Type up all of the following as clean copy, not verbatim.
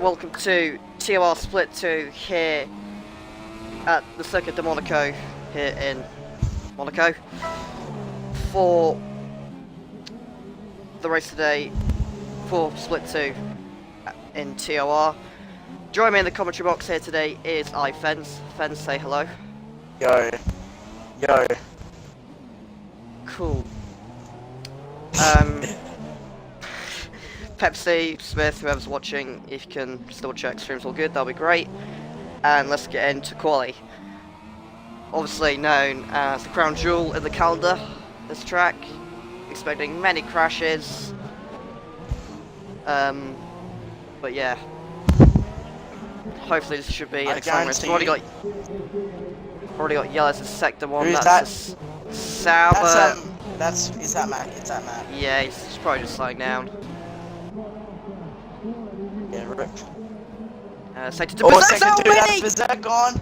welcome to TOR Split 2 here at the Circuit de Monaco here in Monaco for the race today for Split 2 in TOR. Joining me in the commentary box here today is iFendz. Fendz, say hello. Yo. Yo. Cool. Pepsi, Smith, whoever's watching, if you can still check streams all good, that'll be great. And let's get into quali. Obviously known as the crown jewel in the calendar, this track. Expecting many crashes. But yeah. Hopefully this should be an exciting race. We've already got yellows in sector 1. Who's that's that? Sauber. Is that Mac? It's that Mac. Yeah, he's probably just slowing down. Yeah, rip. Sector 2. Sector 2, that's Berserk gone.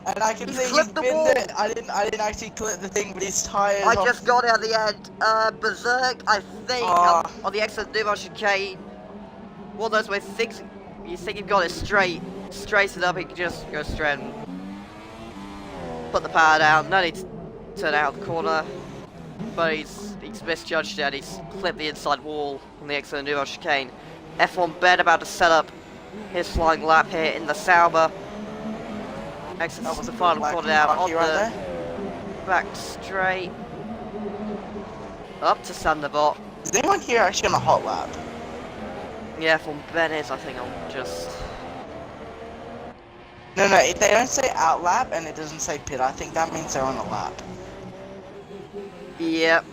And I can see he's clipped the been wall. there. I didn't actually clip the thing, but his tires. I just got it at the end. Berserk, I think, on the exit Nouveau chicane. One of those where you think you've got it straight it up, he can just go straight and put the power down. No need to turn out the corner. But he's misjudged it and he's clipped the inside wall on the exit Nouveau chicane. F1 Ben about to set up his flying lap here in the Sauber. Exit was the final corner out on the back straight. Up to Sanderbot. Is anyone here actually on a hot lap? Yeah, F1 Ben is, I think I'll just... No, if they don't say out lap and it doesn't say pit, I think that means they're on a lap. Yep.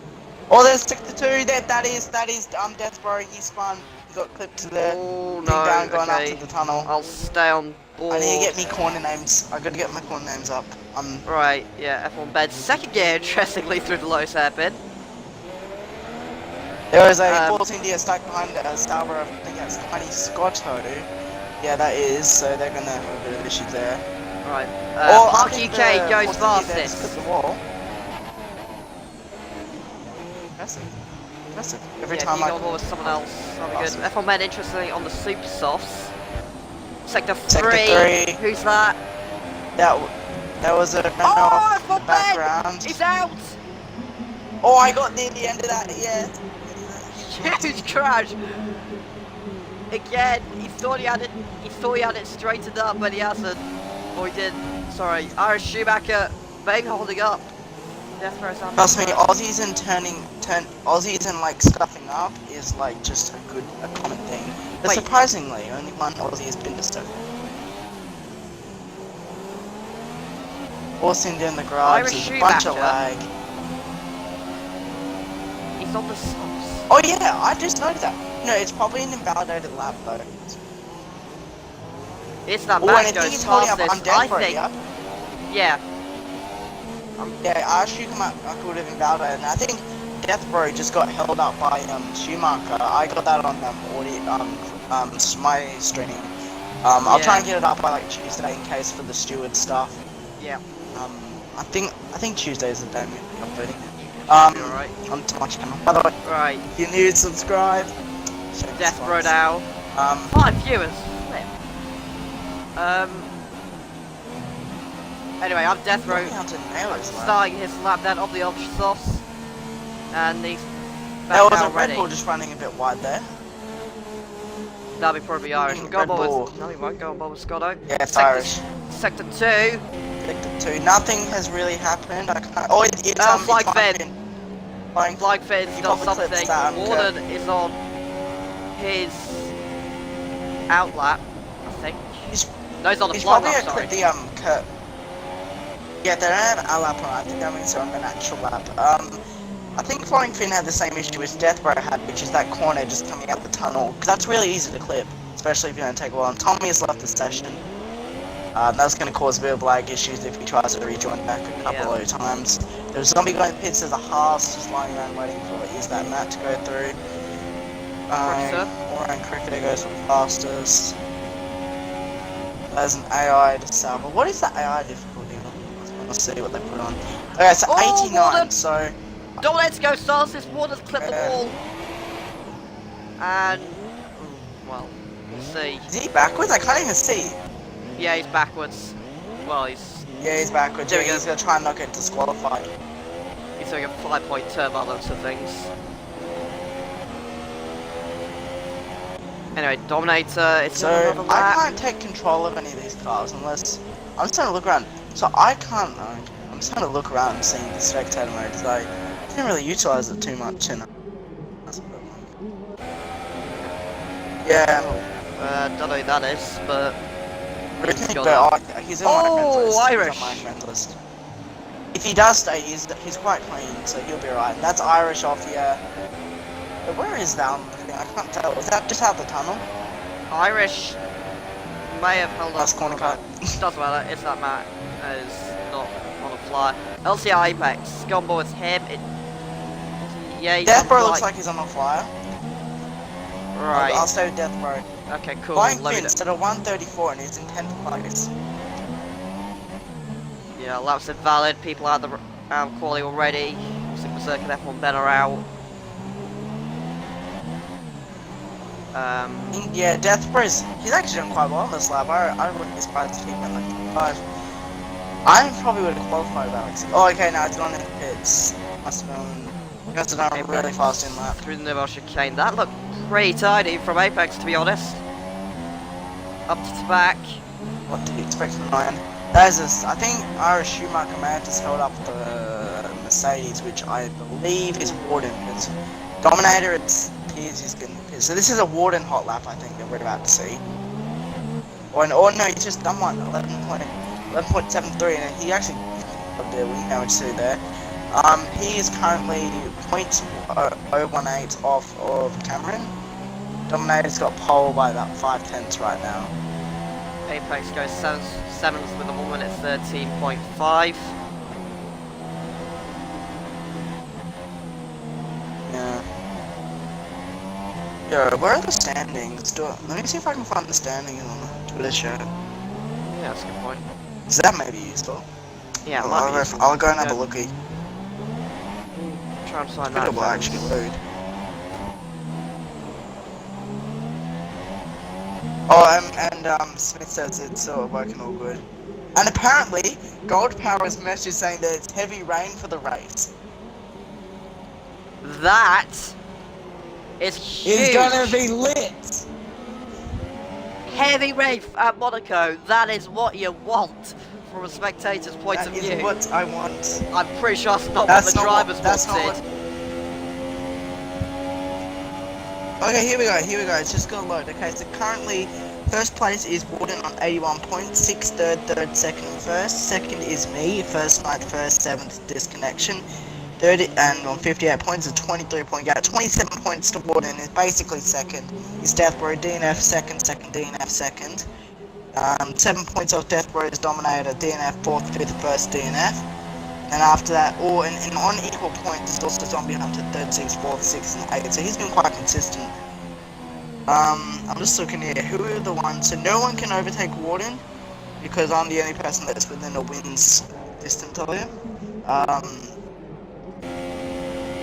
Oh, there's Sector 2, that is Deathbro, he spun, he got clipped to the Oh, thing no, down, going okay. up to the tunnel. I'll stay on board. I need to get me corner names, I gotta get my corner names up. Right, yeah, F1 Ben second gear, interestingly, through the lowest hairpin. There was a 14 gear stuck behind Sauber, I think that's 20 Scotto. Yeah, that is, so they're gonna have a bit of issues there. Right, Or Park UK goes fastest. The wall. Impressive. Every time I go with someone else, that'll be good. F1 Ben, interestingly, on the super softs. Sector 3. Who's that? That was a F1 background. Ben! He's out! Oh, I got near the end of that, yeah. Huge crash! Again, he thought he had it straightened up, but he hasn't. Or he did. Sorry. Irish Schumacher, bang holding up. Death row sound. Trust me, Aussies and like stuffing up is like just a common thing. But surprisingly, only one Aussie has been to stuff. Forcing down the garage, there's a bunch of lag. He's on the softs. Oh yeah, I just noticed that. No, it's probably an invalidated lap though. It's that and Mac I think goes he's holding up fastest, on death row, I think. Yeah. Yeah. I could have invalidated, and I think Deathbro just got held up by Schumacher. I got that on my streaming. I'll try and get it up by like Tuesday in case for the steward stuff. Yeah. I think Tuesday is the day I'm uploading. Alright. Onto my channel. By the way, right. if you're new, subscribe. Deathbro now. 5 viewers. Flip. Anyway, I'm Deathbro. Starting his lap down of the ultra softs. And he's back there was now a ready. Red Bull just running a bit wide there. That'll be probably Irish. Go on board with... No, he won't go on board with Scotto. Yeah, it's Irish. Sector 2. Sector 2. Nothing has really happened. I can't... Oh, it's Flag Fed. Flag Fed's done probably something. Warden is on his outlap, I think. No, he's on the fly lap, sorry. Yeah, they don't have a lap on. I think that means they're on an actual lap. I think Flying Finn had the same issue as Deathbro had, which is that corner just coming out the tunnel. Because that's really easy to clip, especially if you don't take a while. And Tommy has left the session. That's going to cause a bit of lag issues if he tries to rejoin back a couple of times. There's a zombie going to pits, there's a Haas just lying around waiting for is that Matt to go through. Orion Cricketer goes for fastest. There's an AI to Sauber. What is the AI difficulty? Let's see what they put on. Okay, so 89, Warden. so... Don't let's go, Stars. This Warden's clipped the wall. And... well, See. Is he backwards? I can't even see. Yeah, he's backwards. Well, he's Yeah, he's backwards. There Yeah, we go. he's gonna try and not get disqualified. doing a 5-point turn by the looks of things. Anyway, Dominator, it's So another I lap. can't take control of any of these cars unless I'm just trying to look around. So I can't. I'm just trying to look around and see the spectator mode because I didn't really utilize it too much. Yeah. Don't know who that is, but he's got He's on my friends list. Irish. He's on my friends list. If he does stay, he's quite clean, so he'll be alright. That's Irish off here. But where is that on the thing? I can't tell. Is that just out the tunnel? Irish may have held That's up. corner cut. Doesn't matter, it's that Matt is not on a fly. LCR Apex, Scumbo with him. Yeah, he's Death on Bro fly. looks like he's on a flyer. Right. I'll stay with Death Bro. Okay, cool. Flying Load Finn it. instead of 134 and he's in 10th place. Yeah, laps invalid. People out the quali already. Sigma Circuit F1 Ben are out. Yeah, Death Bro he's actually done quite well on this lap. I wouldn't be surprised if he went like 5. I probably would have qualified about like. Oh, okay, now it's gone in the pits. Must have done really fast in lap. Through the Nivelle chicane. That looked pretty tidy from Apex, to be honest. Up to the back. What do you expect from Ryan? That is I think Irish Schumacher may have just held up the Mercedes, which I believe is Warden. Because Dominator, it's he's been pissed. So this is a Warden hot lap, I think, that we're about to see. Or no, he's just done one, 11.73, and he actually got the wing damage too there. He is currently 0.018 off of Cameron. Dominator's got pole by about 5/10 right now. Apex goes 7th with a 1 minute 13.5. Yeah. Yo, where are the standings? Let me see if I can find the standings on the Twitter chat. Yeah, that's a good point. Is that maybe useful? Yeah, I'll go and have a lookie. Try and find Twitter that. will actually load. Oh, and Smith says it's working all good. And apparently, Gold Power's message saying that it's heavy rain for the race. That is huge. It's gonna be lit! Heavy rain at Monaco. That is what you want from a spectator's point of That view. is what I want. I'm pretty sure that's not That's what the not drivers that's not wanted. Okay, here we go, it's just gonna load. Okay, so currently, first place is Warden on 81 points, 6th, 3rd, 2nd, and 1st. 2nd is me, 1st, 9th, 1st, 7th, disconnection. 3rd, and on 58 points, a 23-point gap. 27 points to Warden is basically 2nd. Is Death Bro, DNF, 2nd, DNF, 2nd. 7 points off Death Bro is Dominator, DNF, 4th, 5th, 1st, DNF. And after that, and on equal points, is also Zombie Hunter, 3rd, 6th, 4th, 6th, and 8th. So he's been quite consistent. I'm just looking here. Who are the ones? So no one can overtake Warden, because I'm the only person that's within a wins distance of him.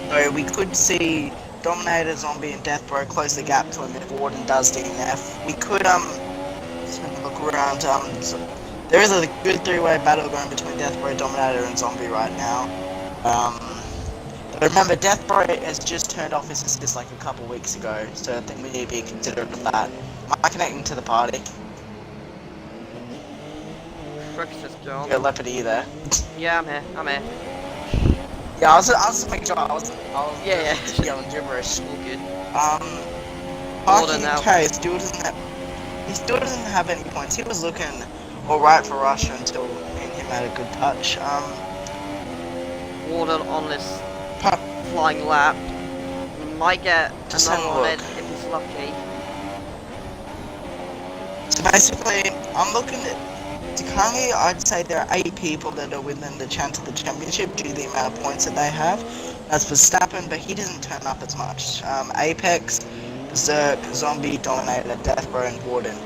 So we could see Dominator, Zombie, and Death Bro close the gap to him if Warden does DNF. We could, just have a look around, so there is a good 3-way battle going between Death Bro, Dominator, and Zombie right now. But remember, Death Bro has just turned off his assist like a couple weeks ago, so I think we need to be considerate of that. Am I connecting to the party? Breakfast John. Yeah, Leopard, are you there? Yeah, I'm here. Yeah, I was just making sure I was Yeah. just yelling gibberish. All good. Parking now. K still doesn't have any points. He was looking alright for Russia until me and him had a good touch. Warden on this flying lap. Might get Just another have a one look. in if he's lucky. So basically, I'm looking at. Currently, I'd say there are 8 people that are within the chance of the championship due to the amount of points that they have. That's Verstappen, but he doesn't turn up as much. Apex, Berserk, Zombie, Dominator, Death Bro, and Warden.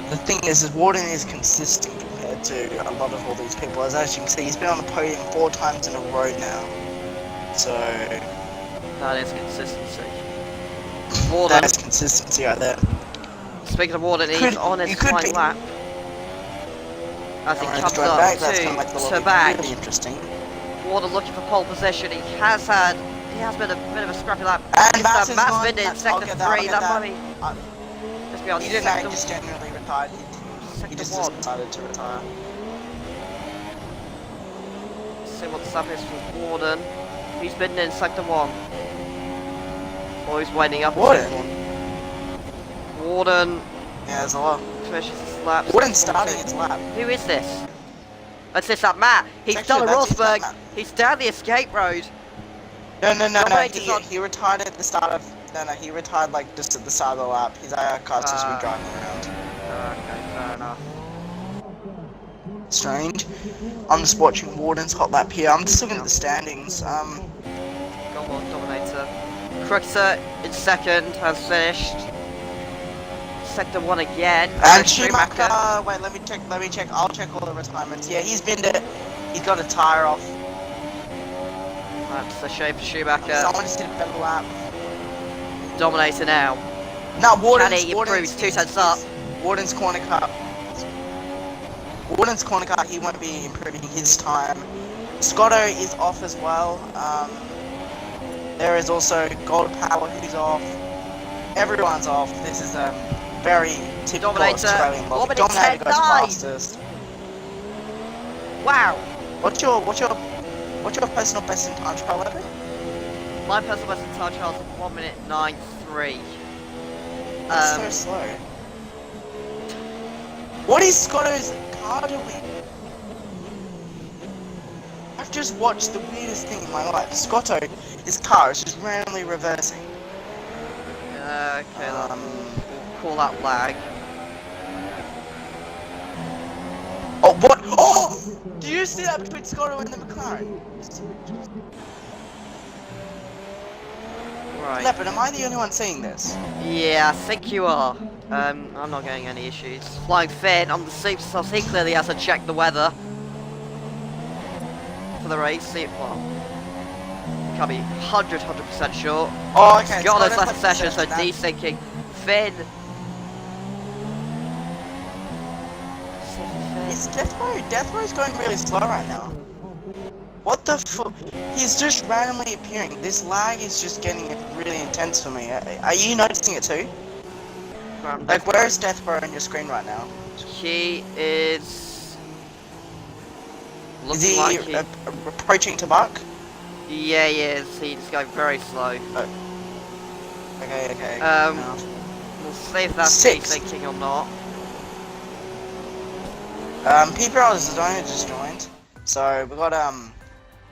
The thing is Warden is consistent compared to a lot of all these people. As you can see, he's been on the podium 4 times in a row now. So That is consistency. Warden. that's consistency right there. Speaking of Warden, he's on his flying lap. As he comes up back, that's kind of like to back. really interesting. Warden looking for pole position. He has been a bit of a scrappy lap. And Matt's been in sector 3. That might be. Let's be honest. He didn't just generally retire. He just decided to retire. See what the sub is for Warden. He's been in sector 1. Or he's winding up in sector 1. Warden. Yeah, there's a lot. Finishes his lap. Warden's starting his lap. Who is this? That's this up Matt. He's done a Rosberg. He's down the escape road. No. He retired at the start of. No, he retired like just at the start of the lap. His IR car's just been driving around. Okay, fair enough. Strange. I'm just watching Warden's hot lap here. I'm just looking at the standings. Go on, Dominator. Crixer in second has finished. Sector 1 again. And Schumacher. Wait, let me check. I'll check all the retirements. Yeah, he's got a tyre off. That's a shame for Schumacher. Someone just did a better lap. Dominator now. No, Warden's. Can he improve? He's 2 tenths up. Warden's corner car. Warden's corner car. He won't be improving his time. Scotto is off as well. There is also Gold Power who's off. Everyone's off. This is a very typical Dominator. Australian logic. Dominator goes fastest. Wow. What's your personal best in time trial level? My personal best in time trial is 1 minute 9.3. That's so slow. What is Scotto's car doing? I've just watched the weirdest thing in my life. Scotto, his car is just randomly reversing. Okay, we'll call that lag. Oh, what? Oh! Do you see that between Scotto and the McLaren? Right. Leopard, am I the only one seeing this? Yeah, I think you are. I'm not getting any issues. Flying Finn on the super sauce, he clearly has to check the weather for the race. See it, well, can't be 100% sure. Oh, okay. Got his last session, so desyncing. Finn. Is Death Row's going really slow right now. What the fuck? He's just randomly appearing. This lag is just getting really intense for me. Are you noticing it too? Like, where is Death Row on your screen right now? He is... Is he approaching to Buck? Yeah, he is. He's going very slow. Okay. We'll see if that's desynching or not. PPL is the owner just joined. So, we got, I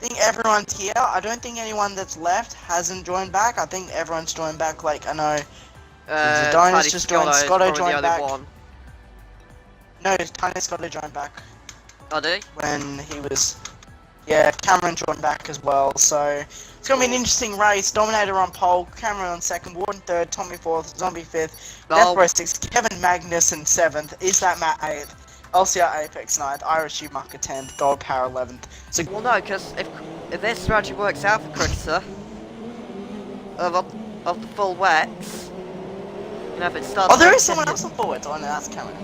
think everyone's here. I don't think anyone that's left hasn't joined back. I think everyone's joined back, like, I know... Zidane just joined, Scotto joined back. No, Tiny Scotto joined back. Oh, did he? When he was... Yeah, Cameron joined back as well, so... It's gonna be an interesting race. Dominator on pole, Cameron on second, Warden third, Tommy fourth, Zombie fifth, Death Row sixth, Kevin Magnussen seventh, Is That Matt eighth, LCR Apex 9th, Irish Schumacher 10th, Gold Power 11th. So well, no, because if this strategy works out for Crixer, of the full wets, you know, if it starts... Oh, there is someone else on full wets. Oh, no, that's Cameron.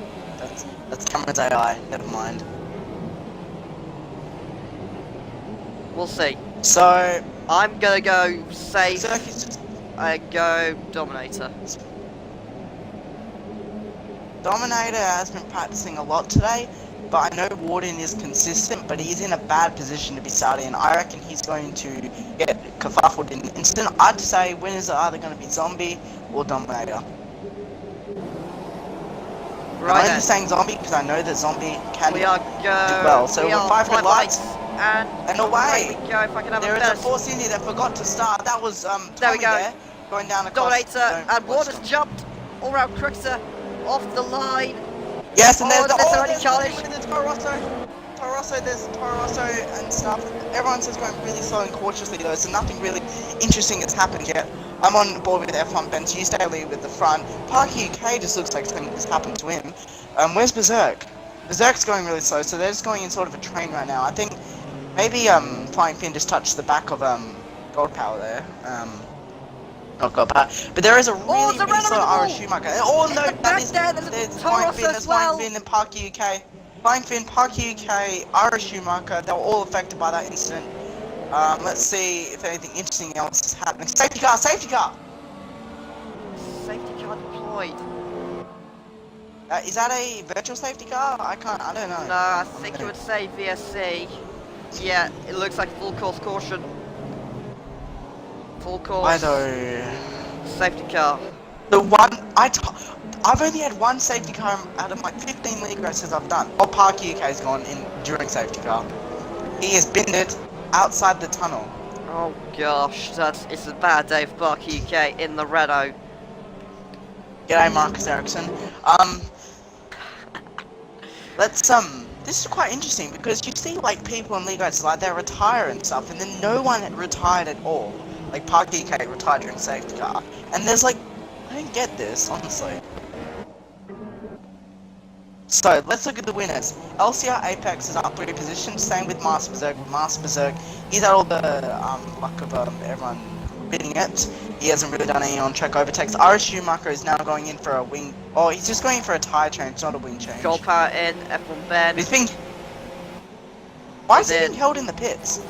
That's Cameron's AI. Never mind. We'll see. So... I'm gonna go safe. I go Dominator. Dominator has been practicing a lot today, but I know Warden is consistent, but he's in a bad position to be starting, and I reckon he's going to get kerfuffled in an instant. I'd say winners are either going to be Zombie or Dominator. Right, I'm only saying Zombie because I know that Zombie can do well. So we're 5 red lights, and away! There is a Force Indy that forgot to start. That was Tommy there, going down across. Dominator, and Warden's jumped all around Crixer. Off the line. Yes, and there's Toro Rosso, there's Toro Rosso and stuff. Everyone says going really slow and cautiously though, so nothing really interesting has happened yet. I'm on board with F1 Benz, you stay lead with the front. Park UK just looks like something has happened to him. Where's Berserk? Berserk's going really slow, so they're just going in sort of a train right now. I think maybe Flying Finn just touched the back of Gold Power there. not got that. But there is a really, the really runner slow in the Irish wall! Schumacher. Oh no, In the that back is there's a Flying Taurus Finn, as there's well! Flying Finn and Park UK. Flying Finn, Park UK, Irish Schumacher, they were all affected by that incident. Let's see if anything interesting else is happening. Safety car, safety car! Safety car deployed. Is that a virtual safety car? I don't know. No, I think it would say VSC. Yeah, it looks like full course caution. Full course. Safety car. The one, I've only had one safety car out of my 15 league races I've done. Oh, Park UK's gone in during safety car. He has binned it outside the tunnel. Oh gosh, it's a bad day for Park UK in the Renault. G'day, Marcus Ericsson. This is quite interesting because you see like people in league races like they retire and stuff, and then no one retired at all. Like Park UK retired during safety car, and there's like, I don't get this honestly. So let's look at the winners. LCR Apex is up 3 positions. Same with Master Berserk. With Master Berserk, he's had all the luck of everyone winning it. He hasn't really done any on-track overtakes. Irish Schumacher is now going in for a wing. Oh, he's just going in for a tyre change, not a wing change. Gold power in, F1 Ben. He's being. Why is he being held in the pits?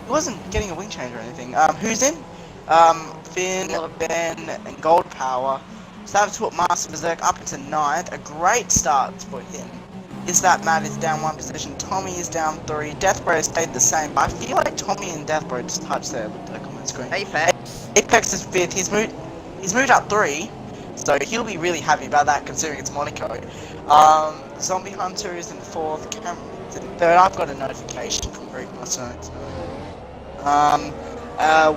He wasn't getting a wing change or anything. Who's in? Finn, Ben, and Gold Power. So that's put Master Berserk up into 9th. A great start for him. Is that Matt is down 1 position. Tommy is down 3. Deathbro stayed the same, but I feel like Tommy and Deathbro just touched there. Look like on my screen. Apex is 5th. He's moved up 3, so he'll be really happy about that considering it's Monaco. Zombie Hunter is in 4th. Cameron's in 3rd. I've got a notification from Greg myself.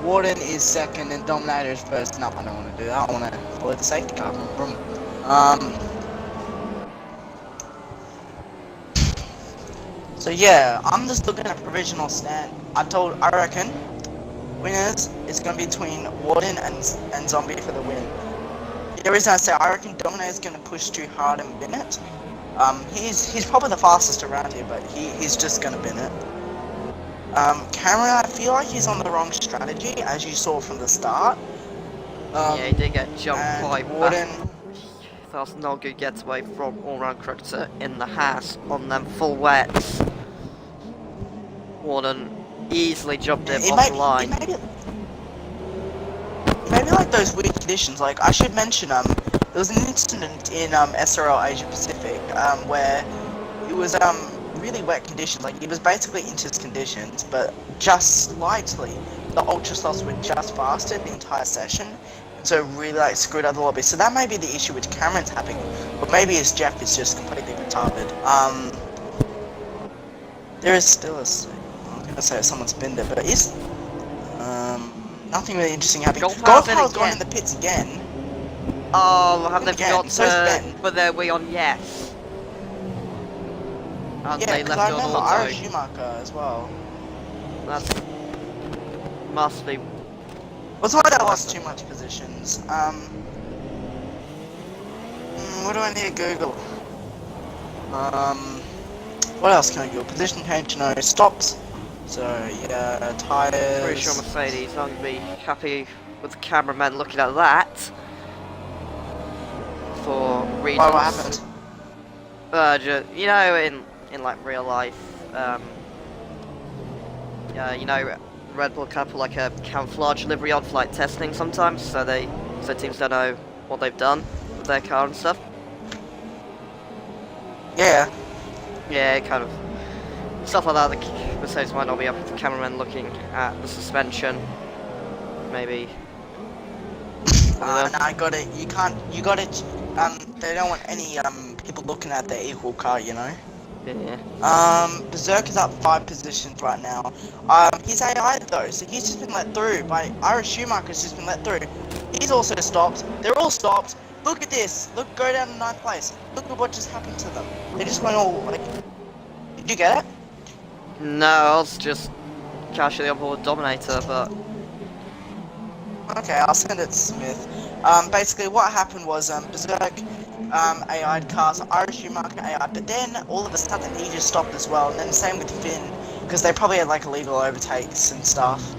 Warden is 2nd and Dominator is 1st. No, I don't want to do that. I want to follow the safety car. So yeah, I'm just looking at provisional stand. I reckon winners is going to be between Warden and Zombie for the win. The reason I say I reckon Dominator is going to push too hard and win it. He's probably the fastest around here, but he's just going to win it. Cameron, I feel like he's on the wrong strategy, as you saw from the start. Yeah, he did get jumped quite Warden. back. That's not good getaway from all-round cricketer in the Haas on them full wets. Warden easily jumped him off the line. Maybe like those weird conditions. Like I should mention, there was an incident in SRL Asia Pacific where it was really wet conditions. Like it was basically Inter's conditions, but just slightly the ultra softs were just faster the entire session. So really like screwed up the lobby. So that may be the issue which Cameron's having, but maybe his Jeff is just completely retarded. There is still a. I'm gonna say someone's binned it, but is nothing really interesting happening. Gold Power's gone in the pits again. Oh, have they forgot to put their wheel on yes? And yeah, they left I it on remember auto. Irish Schumacher as well. That must be. Well, it's not that I lost too much positions. What do I need to Google? What else can I Google? Position change, no, stops. So, yeah, tyres. Pretty sure Mercedes aren't going to be happy with the cameraman looking at that. For reasons. Why, what happened? You know, in like real life, you know, Red Bull can put like a camouflage livery on flight testing sometimes, so teams don't know what they've done with their car and stuff. Yeah. Yeah, kind of stuff like that. The Mercedes might not be up with the cameraman looking at the suspension. Maybe. No, I got it. You got it. They don't want any people looking at their equal car, you know. Yeah. Berserk is up 5 positions right now. He's AI though, so he's just been let through by Irish Schumacher's just been let through. He's also stopped. They're all stopped. Look at this. Look, go down to 9th place. Look at what just happened to them. They just went all like. Did you get it? No, I was just casually on board Dominator, but. Okay, I'll send it to Smith. Basically what happened was Berserk AI'd cars, Irish Schumacher AI'd, but then all of a sudden he just stopped as well, and then same with Finn, because they probably had like illegal overtakes and stuff.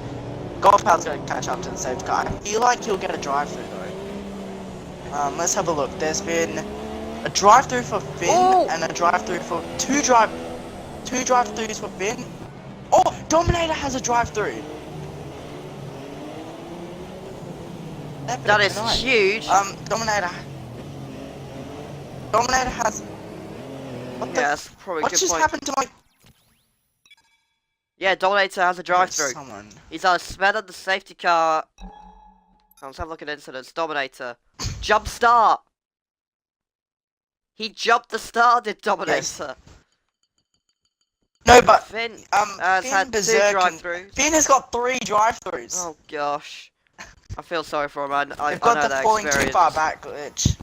Golf Power's going to catch up to the safety car. I feel like he'll get a drive-through though. Let's have a look. There's been a drive-through for Finn and a drive-through for two drive-throughs for Finn. Oh, Dominator has a drive-through. That is huge. Dominator has. What the? Yeah, that's probably a What good just point. happened to my? Yeah, Dominator has a drive-through. Someone. He's either sped the safety car. Let's have a look at incidents. Dominator. Jump start! He jumped the start, did Dominator. Yes. No, but Finn Finn had Berserk 2 drive-throughs. Finn has got 3 drive-throughs. Oh gosh. I feel sorry for him, man. I They've got know the that falling experience. too far back glitch.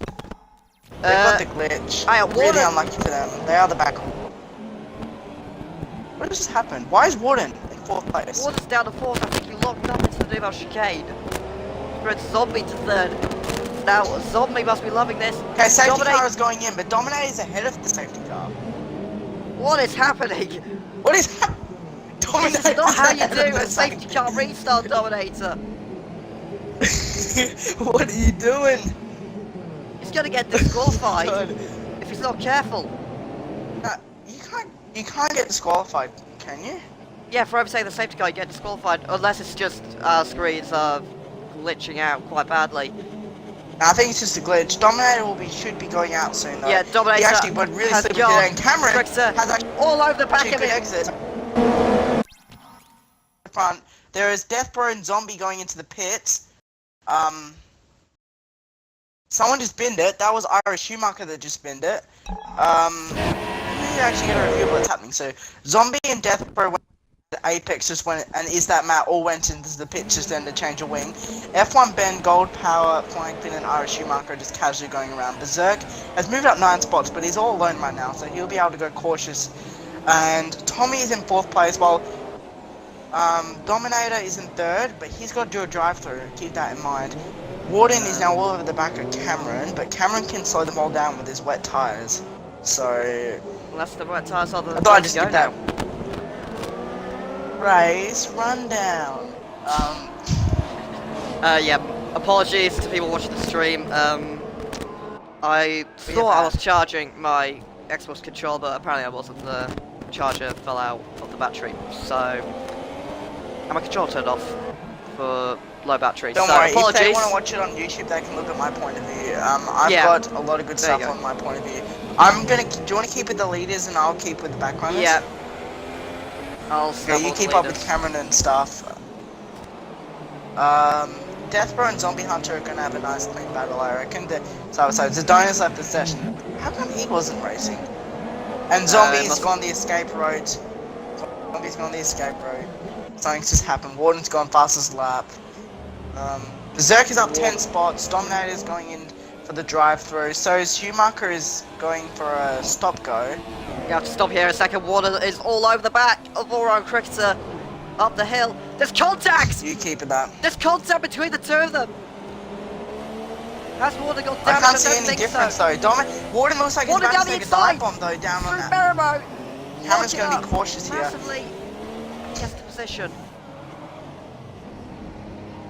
They've got the glitch. Really Warden. unlucky for them. They are the back. What just happened? Why is Warden in 4th place? Warden's down to 4th. I think he locked up into the Duval chicane. Spread Zombie to 3rd. Now, Zombie must be loving this. Okay, safety car is going in, but Dominator is ahead of the safety car. What is happening? What is happening? This is not how you do a safety car restart, Dominator. What are you doing? He's gonna get disqualified God. if he's not careful. You can't get disqualified, can you? Yeah, for overtaking the safety car, you get disqualified, unless it's just screens glitching out quite badly. No, I think it's just a glitch. Dominator should be going out soon though. Yeah, Dominator he actually went really has slippery gone. there, and Cameron Trickster has actually all over the back of good it. exit. Front. There is Deathbro and Zombie going into the pits. Someone just binned it. That was Ira Schumacher that just binned it. We actually get a review of what's happening. So Zombie and Deathbro went to Apex, just went, and Is That Matt all went into the pit just then to change a wing. F1 Ben, Gold Power, Flying Finn, and Ira Schumacher just casually going around. Berserk has moved up 9 spots, but he's all alone right now, so he'll be able to go cautious. And Tommy is in 4th place, while Dominator is in 3rd, but he's got to do a drive-through. Keep that in mind. Warden is now all over the back of Cameron, but Cameron can slow them all down with his wet tyres. So Unless the right tires are the I thought I'd time just to go give that now. race rundown. Yeah, apologies to people watching the stream. I thought I was charging my Xbox controller, but apparently I wasn't. The charger fell out of the battery, so and my controller turned off for low battery. Don't so worry, apologies. if they want to watch it on YouTube, they can look at my point of view. I've Yeah. got a lot of good There you stuff go. on my point of view. Do you want to keep with the leaders and I'll keep with the back runners? Yeah. I'll Okay, stumble you the keep up with leaders. Cameron and stuff. Deathbro and Zombie Hunter are going to have a nice clean battle, I reckon. So Zidonia's left the session. How come he wasn't racing? And Zombie's gone the escape road. Zombie's gone the escape road. Something's just happened. Warden's gone fastest lap. Berserk is up 10 spots. Dominator's going in for the drive-through. So Schumacher is going for a stop-go. You have to stop here a second. Warden is all over the back of all-round cricketer up the hill. There's contact! You keep it that. There's contact between the two of them. Has Warden got I damage? can't see any difference though. Warden looks like he's Warden about down to the take a inside. dive bomb though down on Through that. Baramo. Cameron's going to be cautious here. Massively. Gets the position.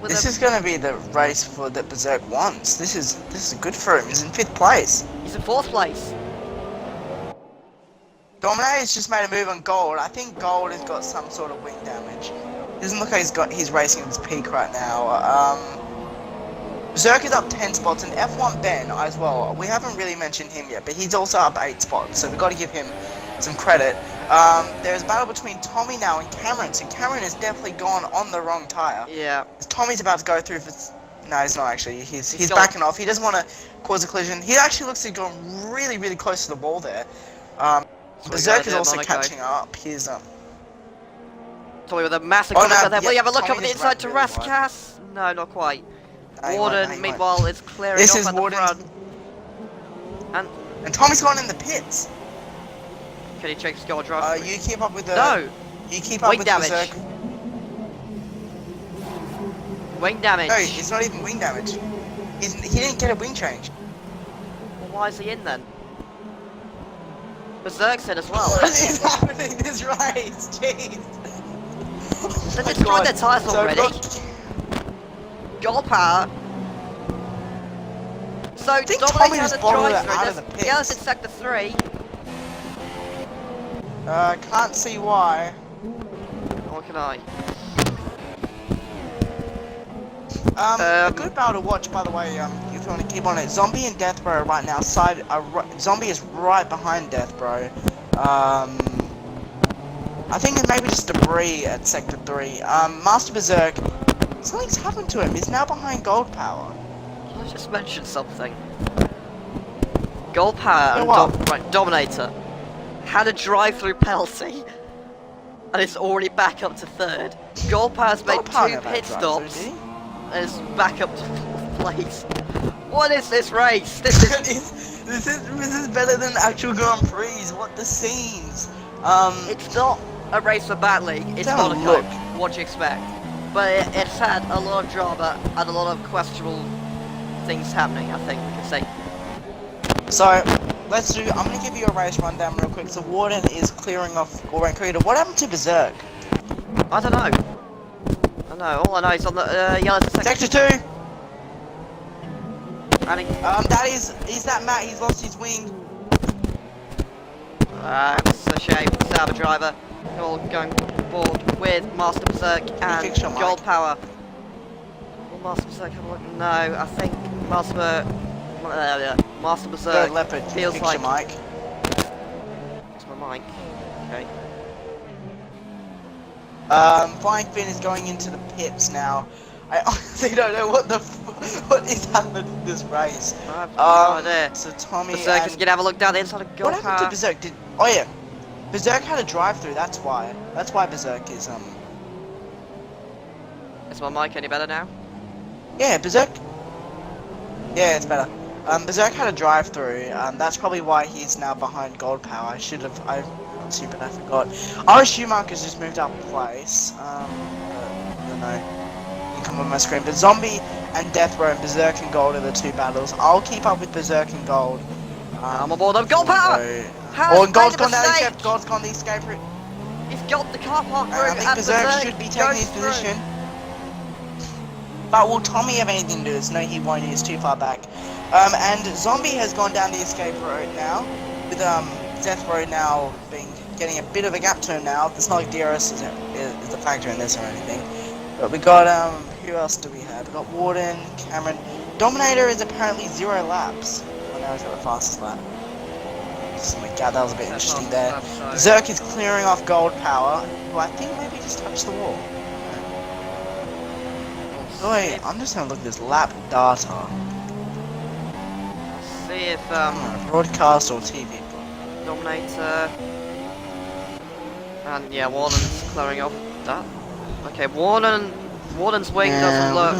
With This a- is going to be the race for that Berserk wants. This is good for him. He's in 5th place. He's in 4th place. Dominator's just made a move on Gold. I think Gold has got some sort of wing damage. Doesn't look like he's racing at his peak right now. Berserk is up 10 spots, and F1 Ben as well. We haven't really mentioned him yet, but he's also up 8 spots, so we've got to give him some credit. There's a battle between Tommy now and Cameron, so Cameron has definitely gone on the wrong tyre. Yeah. Tommy's about to go through for... No, he's not actually. He's gone. backing off. He doesn't want to cause a collision. He actually looks like he's going really, really close to the ball there. Berserk is also Monaco. catching up. He's Tommy with a massive Oh, contact no, there. yeah, Will you have a look Tommy over the is inside to really wide. Raskas? No, not quite. No, he won't, Warden, no, he meanwhile, won't. is clearing This off is at the Warden's- front. And And Tommy's gone in the pits. can he check his goal drive? You keep up with the. No! You keep up Wing with damage. Berserk. Wing damage. No, it's not even wing damage. He didn't get a wing change. Well, why is he in then? Berserk's in as well. What is happening this race? Jeez. They destroyed their tyres already. Gold power. So I think Dominic Tommy has just a bottled drive it out of through. the The others in pits. sector 3. Can't see why. What can I? A good battle to watch, by the way, if you want to keep on it. Zombie and Death Bro right now, Zombie is right behind Death Bro. I think it may be just debris at Sector 3. Master Berserk, something's happened to him. He's now behind Gold Power. I just mentioned something. Gold power and Dominator had a drive-through penalty, and it's already back up to 3rd. Gold power's made 2 pit stops, and it's back up to 4th place. What is this race? This is better than actual Grand Prix. What the scenes? It's not a race for battling. It's Monaco. What do you expect? But it's had a lot of drama and a lot of questionable things happening, I think we can say. So, I'm gonna give you a race rundown real quick. So, Warden is clearing off Goran Creator. What happened to Berserk? I don't know. All I know is on the yellow Sector 2! And is that Matt? He's lost his wing. it's a shame. Saber driver. They're all going forward with Master Berserk and Gold Power. Will Master Berserk have a look? No, I think Master Berserk Leopard feels like... mic. It's my mic. Okay. Flying Finn is going into the pits now. I honestly don't know what is happening in this race. I have no idea. So Tommy Berserk is gonna have a look down the inside of Gold What Power. happened to Berserk? Oh yeah, Berserk had a drive-through. That's why. That's why Berserk is Is my mic any better now? Yeah, Berserk. Yeah, it's better. Berserk had a drive-through. That's probably why he's now behind Gold Power. I'm stupid. I forgot. RSU Marcus just moved up a place. I don't know. Come on my screen, but Zombie and Death Row and Berserk and Gold are the 2 battles. I'll keep up with Berserk and Gold. I'm on board of Gold Power! Gold's gone down the escape. Gold's gone the escape route. He's got the car park route. I think Berserk should be taking his position. But will Tommy have anything to do with this? No, he won't. He's too far back. And Zombie has gone down the escape road now, with Death Row now getting a bit of a gap to him now. It's not like DRS is a factor in this or anything. But we got who else do we have? We got Warden, Cameron. Dominator is apparently 0 laps. Oh, now he's got the fastest lap. Oh my god, that was a bit interesting there. Berserk is clearing off Gold Power, who I think maybe just touched the wall. Oh wait, I'm just gonna look at this lap data. See if broadcast or TV. Dominator and yeah, Warden's clearing off that. Okay, Warden's wing doesn't look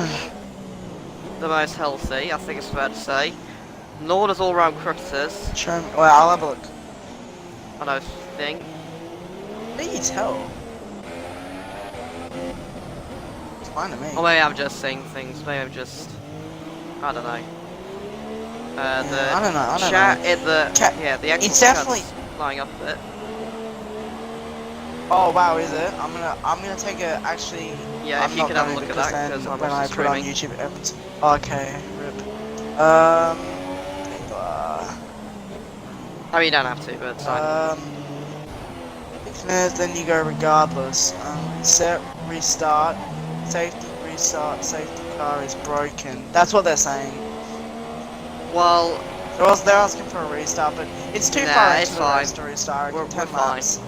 the most healthy, I think it's fair to say. Norda's all round critters. Well, I'll have a look. I don't think. How do you tell? It's fine to me. Or maybe I'm just seeing things, maybe I'm just... I don't know. I don't know. Chat in the... yeah, the it's definitely flying up a bit. Oh wow, is it? I'm gonna take a Yeah, if you can have a look at that because I'm when I also put it on streaming. YouTube. Okay, rip. I mean, you don't have to, but it's fine. 6 minutes, then you go regardless. Set, restart, safety, restart, safety car is broken. That's what they're saying. Well, they're asking for a restart, but it's too far into the race to restart. We're 10 fine. laps.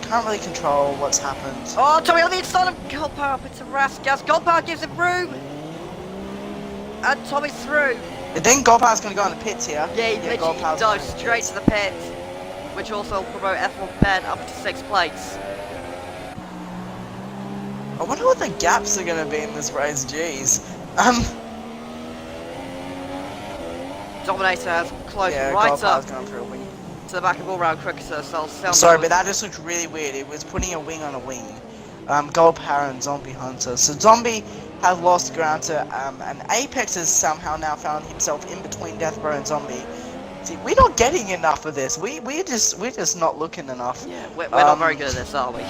Can't really control what's happened. Oh, Tommy on the inside of Gold Power up into Raskas. Gold Power gives him room! And Tommy's through. I think Gold Power's going to go in the pits here. Yeah, he literally dives straight to the pit. Which also will promote F1 Ben up to 6th place. I wonder what the gaps are going to be in this race, jeez. Dominator has closed right up to the back of all-round cricketer, so sorry, but that just looked really weird. It was putting a wing on a wing. Gold Power and Zombie Hunter. So Zombie has lost ground to, and Apex has somehow now found himself in between Death Row and Zombie. See, we're not getting enough of this. We're just not looking enough. Yeah, we're not very good at this, are we?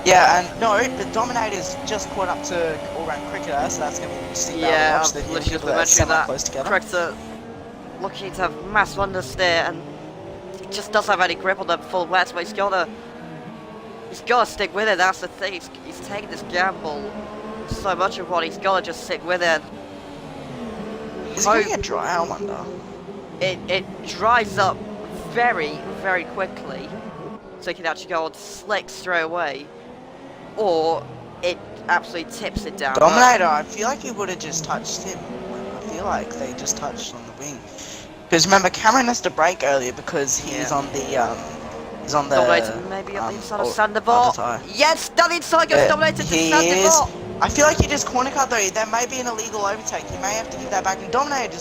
Yeah, and no, the Dominator's just caught up to all-round Cricketer, so that's going to be interesting. Yeah, Watch the literally just people that are mentioning that. semi-close together. Cricketer looking to have massive understeer, and he just doesn't have any grip on the full wets, but he's gotta stick with it. That's the thing. He's taking this gamble so much of what he's gotta just stick with it. Is it going to get dry? I wonder. It dries up very, very quickly, so he can actually go on slick straight away, or it absolutely tips it down. Dominator, I feel like he would have just touched him. I feel like they just touched on the wing. Because remember, Cameron has to brake earlier because he's on the he's on the Dominator maybe on the inside of Sandoval. Yes, down the inside goes Dominator to Sandoval. I feel like he just corner cut though. There may be an illegal overtake. He may have to give that back. And Dominator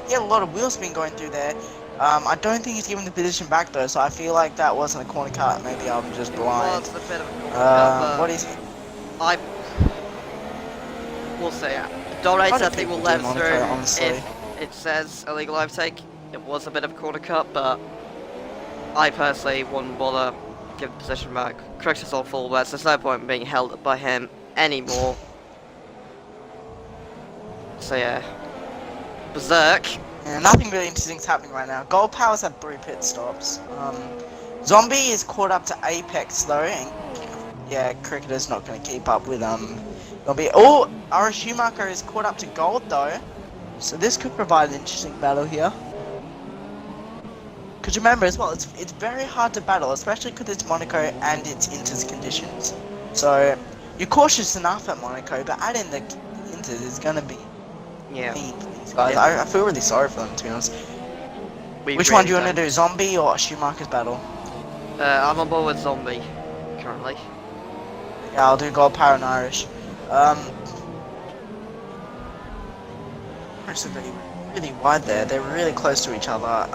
he had a lot of wheel spin going through there. I don't think he's given the position back though, so I feel like that wasn't a corner cut. Maybe I'm just blind. It was a bit of a corner cut, what is it? We'll say Dominator I think will let us through honestly. if it says illegal overtake. It was a bit of a corner cut, but I personally wouldn't bother giving position back. Cricketer's on full wet, so there's no point in being held up by him anymore. So yeah, Berserk. Yeah, nothing really interesting is happening right now. Gold Power's had 3 pit stops. Zombie is caught up to Apex though, and yeah, Cricketer's not going to keep up with Zombie. Oh, our Schumacher is caught up to Gold though, so this could provide an interesting battle here. Because remember as well, it's very hard to battle, especially because it's Monaco and it's Inter's conditions. So you're cautious enough at Monaco, but add in the Inter's is going to be mean for these guys. Yeah. I feel really sorry for them, to be honest. Which one do you want to do, Zombie or Schumacher's battle? I'm on board with Zombie currently. Yeah, I'll do Gold Power and Irish. Irish are really wide there. They're really close to each other.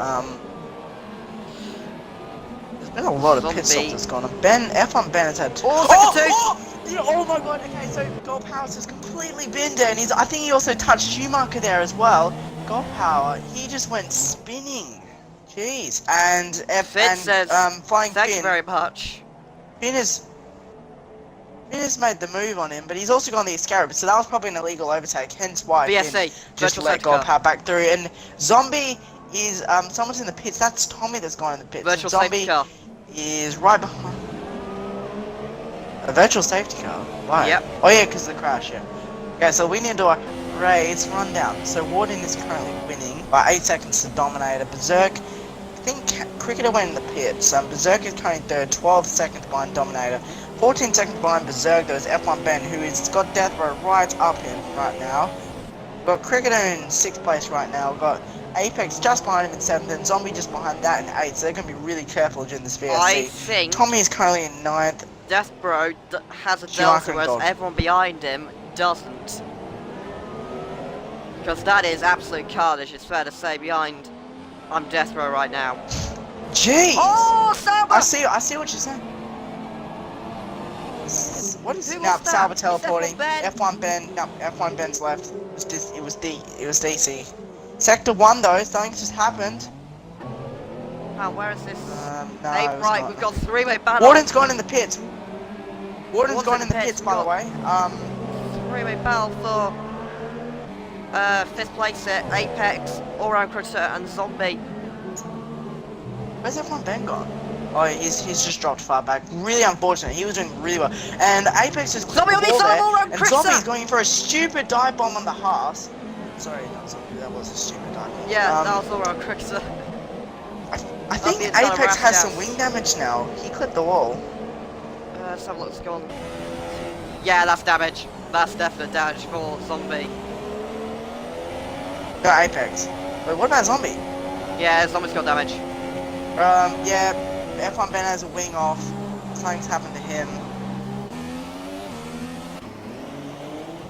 There's been a lot of pit stops that's gone on. F1 Ben has had two. Oh my god, okay, so Gold Power's just completely binned it, and I think he also touched Schumacher there as well. Gold Power, he just went spinning. Jeez. And Fitz says, Flying thank you Finn. very much. Finn has made the move on him, but he's also gone the Escarab, so that was probably an illegal overtake, hence why Finn just let Gold Power back through. And Zombie is, someone's in the pits, that's Tommy that's gone in the pits. Virtual Zombie safety car. Is right behind. A virtual safety car? Why? Yep. Oh yeah, because of the crash, yeah. Okay, so we need to do a race rundown. So Warden is currently winning by 8 seconds to Dominator. Berserk, I think Cricketer went in the pits. Berserk is currently third, 12 seconds behind Dominator. 14 seconds behind Berserk, there's F1 Ben, who has got Death Row right up him right now. We've got Cricketer in 6th place right now. We've got Apex just behind him in 7th, and Zombie just behind that in 8th, so they're going to be really careful during this VSC. I think Tommy is currently in 9th. Death Bro has a delta, whereas everyone behind him doesn't. Because that is absolute carnage, it's fair to say, behind I'm Death Row right now. Jeez! Oh, Sauber! I see what you're saying. What is it? Now Sauber teleporting. F1 Ben. No, F1 Ben's left. It was DC. Sector 1 though, something's just happened. Oh, where is this? No, right, we've got 3-way battle. Warden's gone in the pits. Warden's gone in the pits, by the way. 3-way battle for 5th place at Apex, all-round Cricketer and Zombie. Where's F1 Ben gone? Oh, he's just dropped far back. Really unfortunate. He was doing really well. And Apex just Zombie on the inside, all-round Cricketer! And Zombie's going for a stupid dive bomb on the Haas. Sorry, not Zombie. That was a stupid dive bomb. Yeah, that was all-round Cricketer. I think Apex has some wing damage now. He clipped the wall. Let's have a look, it's gone. Yeah, that's damage. That's definite damage for Zombie. No, Apex. Wait, what about Zombie? Yeah, Zombie's got damage. Yeah, F1 Ben has a wing off. Something's happened to him.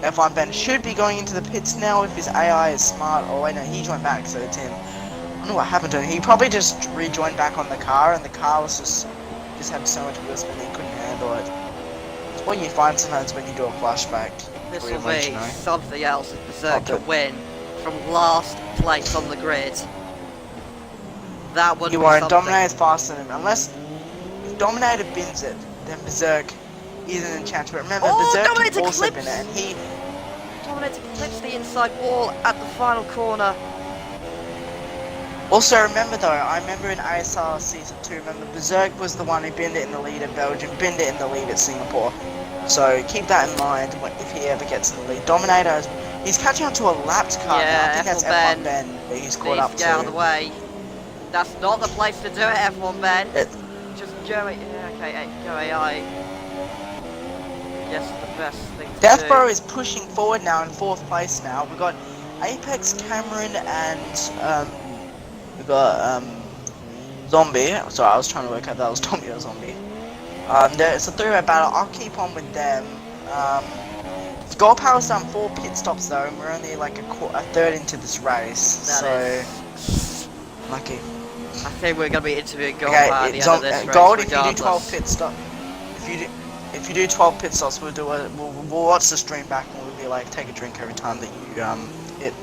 F1 Ben should be going into the pits now if his AI is smart. Oh wait, no, he joined back, so it's him. I don't know what happened to him. He probably just rejoined back on the car, and the car was just had so much wheel spin that he couldn't handle it. It's what you find sometimes when you do a flashback. This will be something else if Berserk can win from last place on the grid. That would be something. Dominator's faster than him. Unless if Dominator bins it, then Berserk isn't a chance. But remember, Oh, Berserk Dominator also been clips! it, and he. Dominator clips the inside wall at the final corner. Also, remember though, I remember in ASR Season 2, remember Berserk was the one who binned it in the lead at Belgium, binned it in the lead at Singapore. So keep that in mind if he ever gets in the lead. Dominator, he's catching up to a lapped car now. I think that's F1 Ben that he's caught up Needs to get out of to. the way. That's not the place to do it, F1 Ben. It, Just go, yeah, okay, go AI. Yes, the best thing to do. Deathbro is pushing forward now in 4th place now. We've got Apex, Cameron, and we've got Zombie. Sorry, I was trying to work out that was Tommy or Zombie. It's a 3-way battle. I'll keep on with them. Gold Power's done 4 pit stops though, and we're only like a third into this race. That so lucky. I think we're gonna be interviewing Gold Okay, Power at the end of this race, Gold, if you do regardless. 12 pit stops, if you do 12 pit stops, we'll watch the stream back and we'll be like take a drink every time that you hit.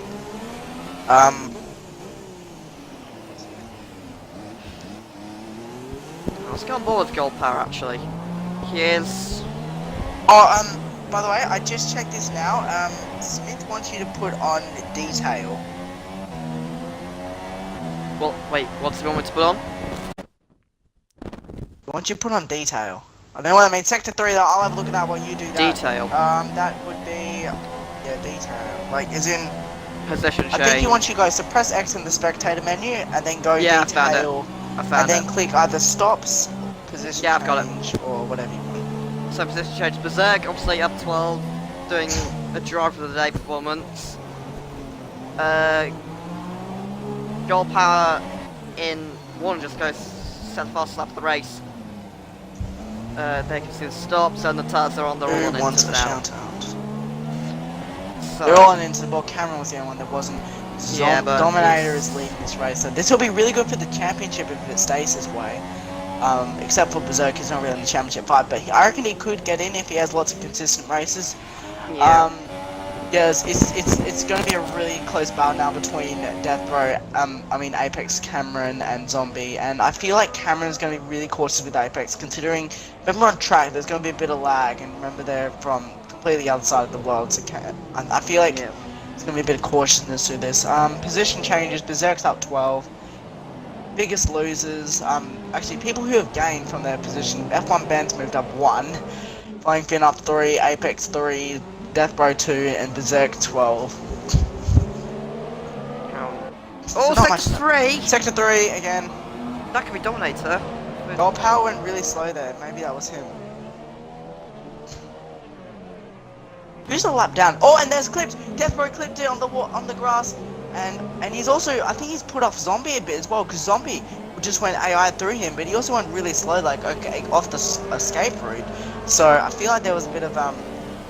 Let's go on board with Gold Power actually. Here's. Oh, by the way, I just checked this now. Smith wants you to put on detail. Well, wait, what's the one to put on? He wants you to put on detail. I don't know what I mean. Sector 3 though, I'll have a look at that while you do that. Detail. That would be, yeah, detail. Like, as in, Position change. I think he wants you guys to press X in the spectator menu and then go Yeah, detail. I And found then it. click either stops, position Yeah, I've got it. change, or whatever you want. So position change. Berserk, obviously up 12, doing a drive for the day performance. Gold Power in 1 just goes set fast lap of the race. They can see the stops and the tires are on the Who all wants into a now. shout out? So, They're all on into the ball. Cameron was the only one that wasn't. Yeah, but Dominator it's- is leading this race, so this will be really good for the championship if it stays this way. Except for Berserk, he's not really in the championship fight, but I reckon he could get in if he has lots of consistent races. yeah. Yes, it's going to be a really close battle now between Deathbro, Apex, Cameron, and Zombie, and I feel like Cameron's going to be really cautious with Apex, considering, remember on track, there's going to be a bit of lag, and remember they're from completely the other side of the world, so I feel like Yeah. there's going to be a bit of cautiousness to this. Position changes, Berserk's up 12, biggest losers, actually people who have gained from their position, F1 Ben's moved up 1, Flying Fin up 3, Apex 3, Deathbro 2, and Berserk 12. Oh, not much sector 3! Sector 3 again. That could be Dominator. Gold Power went really slow there. Maybe that was him. Who's a lap down? Oh, and there's clips. Deathbro clipped it on the grass, and he's also, I think he's put off Zombie a bit as well, because Zombie just went AI through him, but he also went really slow, like okay, off the escape route. So I feel like there was a bit of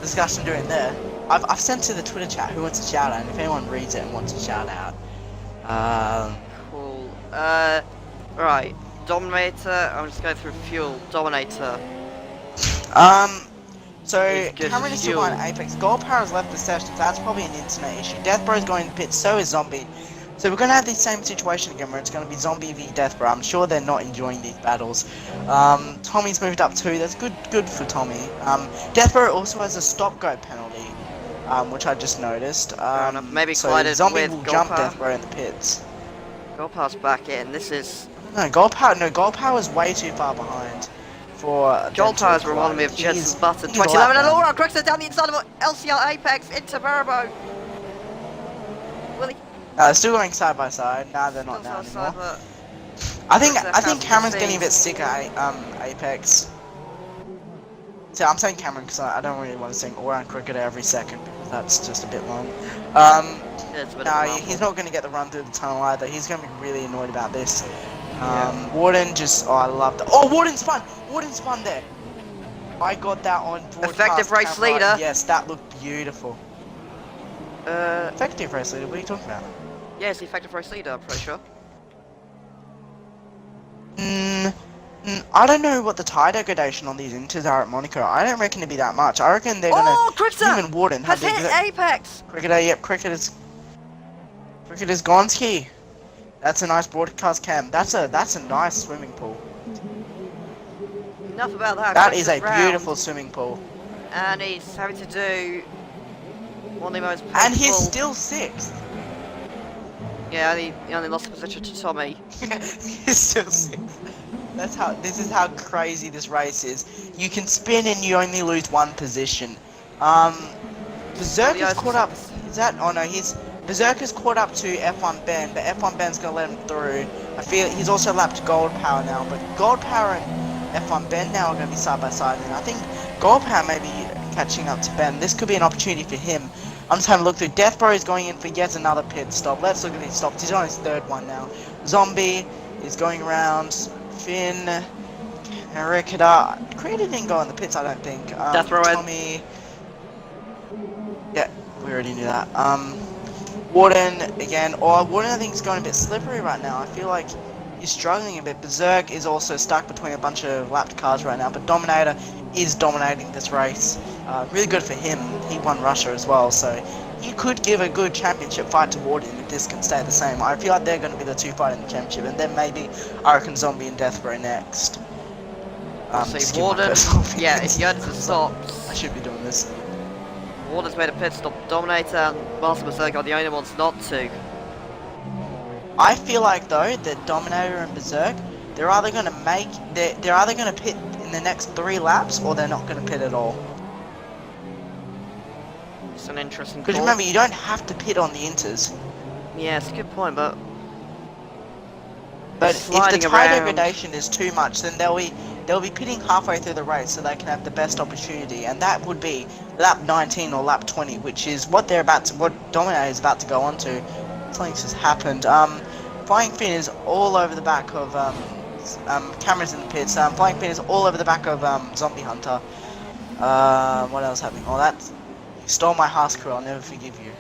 discussion during there. I've sent to the Twitter chat who wants a shout out, and if anyone reads it and wants a shout out. Cool. Right. Dominator, I'm just going through fuel. Dominator. So It's good Cameron is still fuel. on Apex. Gold Power has left the session, so that's probably an internet issue. Deathbro is going to pit, so is Zombie. So we're going to have the same situation again, where it's going to be Zombie v Deathbro. I'm sure they're not enjoying these battles. Tommy's moved up 2, that's good for Tommy. Deathbro also has a stop-go penalty, which I just noticed. enough. Maybe so collided Zombie with will Gold jump Power. Deathbro in the pits. Gold Power's back in. This is. No, Gold Power is way too far behind. For Gold them to Power's collide. reminding me of He's- Jensen's Button. he's a lap 2011 and down. Laura cracks it down the inside of LCR Apex into Verbo. Will he? Still going side by side. Nah, they're not now Still anymore. but I think Berserk Cameron's has getting a bit the sick at Apex. So I'm saying Cameron because I don't really want to sing Aura and Cricketer every second because that's just a bit long. yeah, it's a bit of a No, rumble. he's not going to get the run through the tunnel either. He's going to be really annoyed about this. Yeah. Warden just, I love that. Oh, Warden spun there. I got that on broadcast Effective race camera. leader. Yes, that looked beautiful. Uh, Effective race leader, what are you talking about? yeah, it's the effective race leader, I'm pretty sure. I don't know what the tire degradation on these inters are at Monaco. I don't reckon it'd be that much. I reckon they're gonna. Oh, Cricketer! Him and Warden Has have the hit exact- Apex! Cricketer, yep, Cricketer's Gonski. That's a nice broadcast cam. That's a nice swimming pool. enough about that. That Back is to a the round, beautiful swimming pool. and he's having to do one of the most painful... And he's still 6th. Yeah, he only lost the position to Tommy. He's still 6th. This is how crazy this race is. You can spin and you only lose 1 position. Berserk is caught up. Is that? Oh no, Berserk is caught up to F1 Ben, but F1 Ben's gonna let him through. I feel he's also lapped Gold Power now, but Gold Power and F1 Ben now are gonna be side by side, and I think Gold Power may be catching up to Ben. This could be an opportunity for him. I'm just having a look through. Deathbro is going in for yet another pit stop. Let's look at these stops. He's on his 3rd one now. Zombie is going around. Finn, Ricada. Creator didn't go in the pits, I don't think. Deathbro. Tommy. Yeah, we already knew that. Warden again. Warden I think is going a bit slippery right now. I feel like he's struggling a bit. Berserk is also stuck between a bunch of lapped cars right now, but Dominator is dominating this race. Really good for him. He won Russia as well, so he could give a good championship fight to Warden if this can stay the same. I feel like they're going to be the 2 fighting the championship, and then maybe I reckon Zombie and Deathbro next. So Warden, yeah, if you go to the stops, I should be doing this. Warden's made a pit stop. Dominator and Master Berserk are the only ones not to. I feel like though that Dominator and Berserk, they're either going to pit in the next 3 laps, or they're not going to pit at all. It's an interesting Because call. remember, you don't have to pit on the inters. Yeah, it's a good point, but if the sliding tire around. degradation is too much, then they'll be pitting halfway through the race so they can have the best opportunity, and that would be lap 19 or lap 20, which is what what Dominator is about to go on to. Something's just happened. Flying Finn is all over the back of cameras in the pits. Flying Finn is all over the back of Zombie Hunter. What else happening? Oh, you stole my house crew. I'll never forgive you.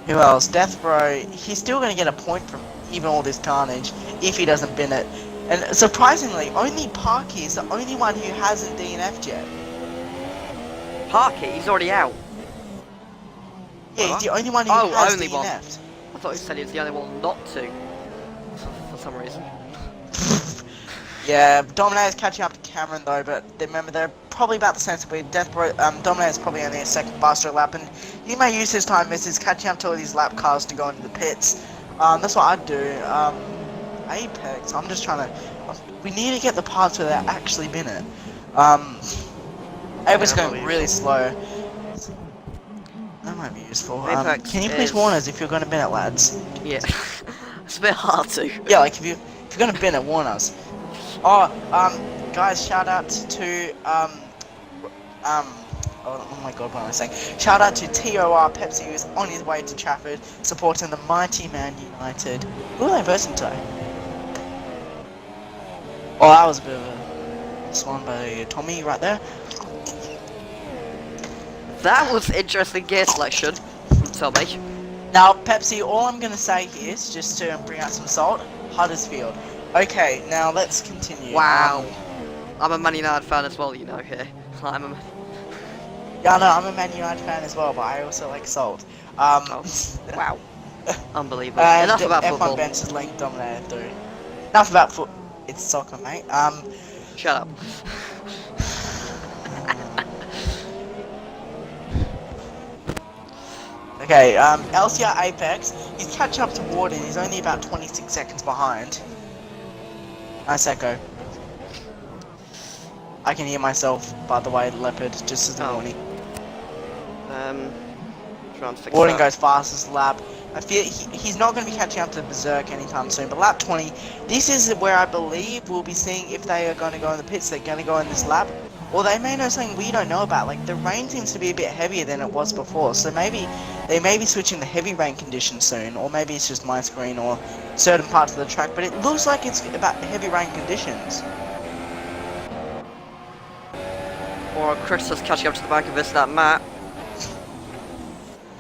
Who else? Deathbro. He's still going to get a point from even all this carnage if he doesn't bin it. And surprisingly, only Parky is the only one who hasn't DNF'd yet. Parky, he's already out. Yeah, he's the only one who has only DNF'd. one. I thought he said he was the only one not to. For some reason. Yeah, Dominator's catching up to Cameron though, but remember they're probably about the same speed. Dominator's probably only a second faster lap, and he may use his time as he's catching up to all these lap cars to go into the pits. That's what I'd do. Apex, I'm just trying to... We need to get the parts where they actually bin it. Apex is going really slow. That might be useful. Can you please warn us if you're going to bin it, lads? Yeah. It's a bit hard to. Yeah, like if you're going to bin it, warn us. Oh, guys, shout out to, oh my god, what am I saying? Shout out to TOR Pepsi, who's on his way to Trafford, supporting the mighty Man United. Who are they versing today? Oh, that was a bit of a swan by Tommy right there. That was interesting gear selection from Tommy. Now, Pepsi, all I'm going to say here is, just to bring out some salt, Huddersfield. Okay, now let's continue. Wow. I'm a Man United fan as well, you know, here. Yeah, no, I'm a Man United fan as well, but I also like salt. Wow. Unbelievable. And Enough about F1 football. bench is linked Dominator through. Enough about it's soccer, mate. Shut up. Okay, LCR Apex, he's catching up to Warden, he's only about 26 seconds behind. Nice echo. I can hear myself, by the way, Leopard, just as a warning. Trying to fix Warden that. goes fastest lap. I feel he's not going to be catching up to Berserk anytime soon, but lap 20, this is where I believe we'll be seeing if they are going to go in the pits, they're going to go in this lap. Or they may know something we don't know about, like the rain seems to be a bit heavier than it was before, so maybe they may be switching to heavy rain conditions soon, or maybe it's just my screen or certain parts of the track, but it looks like it's about heavy rain conditions. Or Chris is catching up to the back of that map.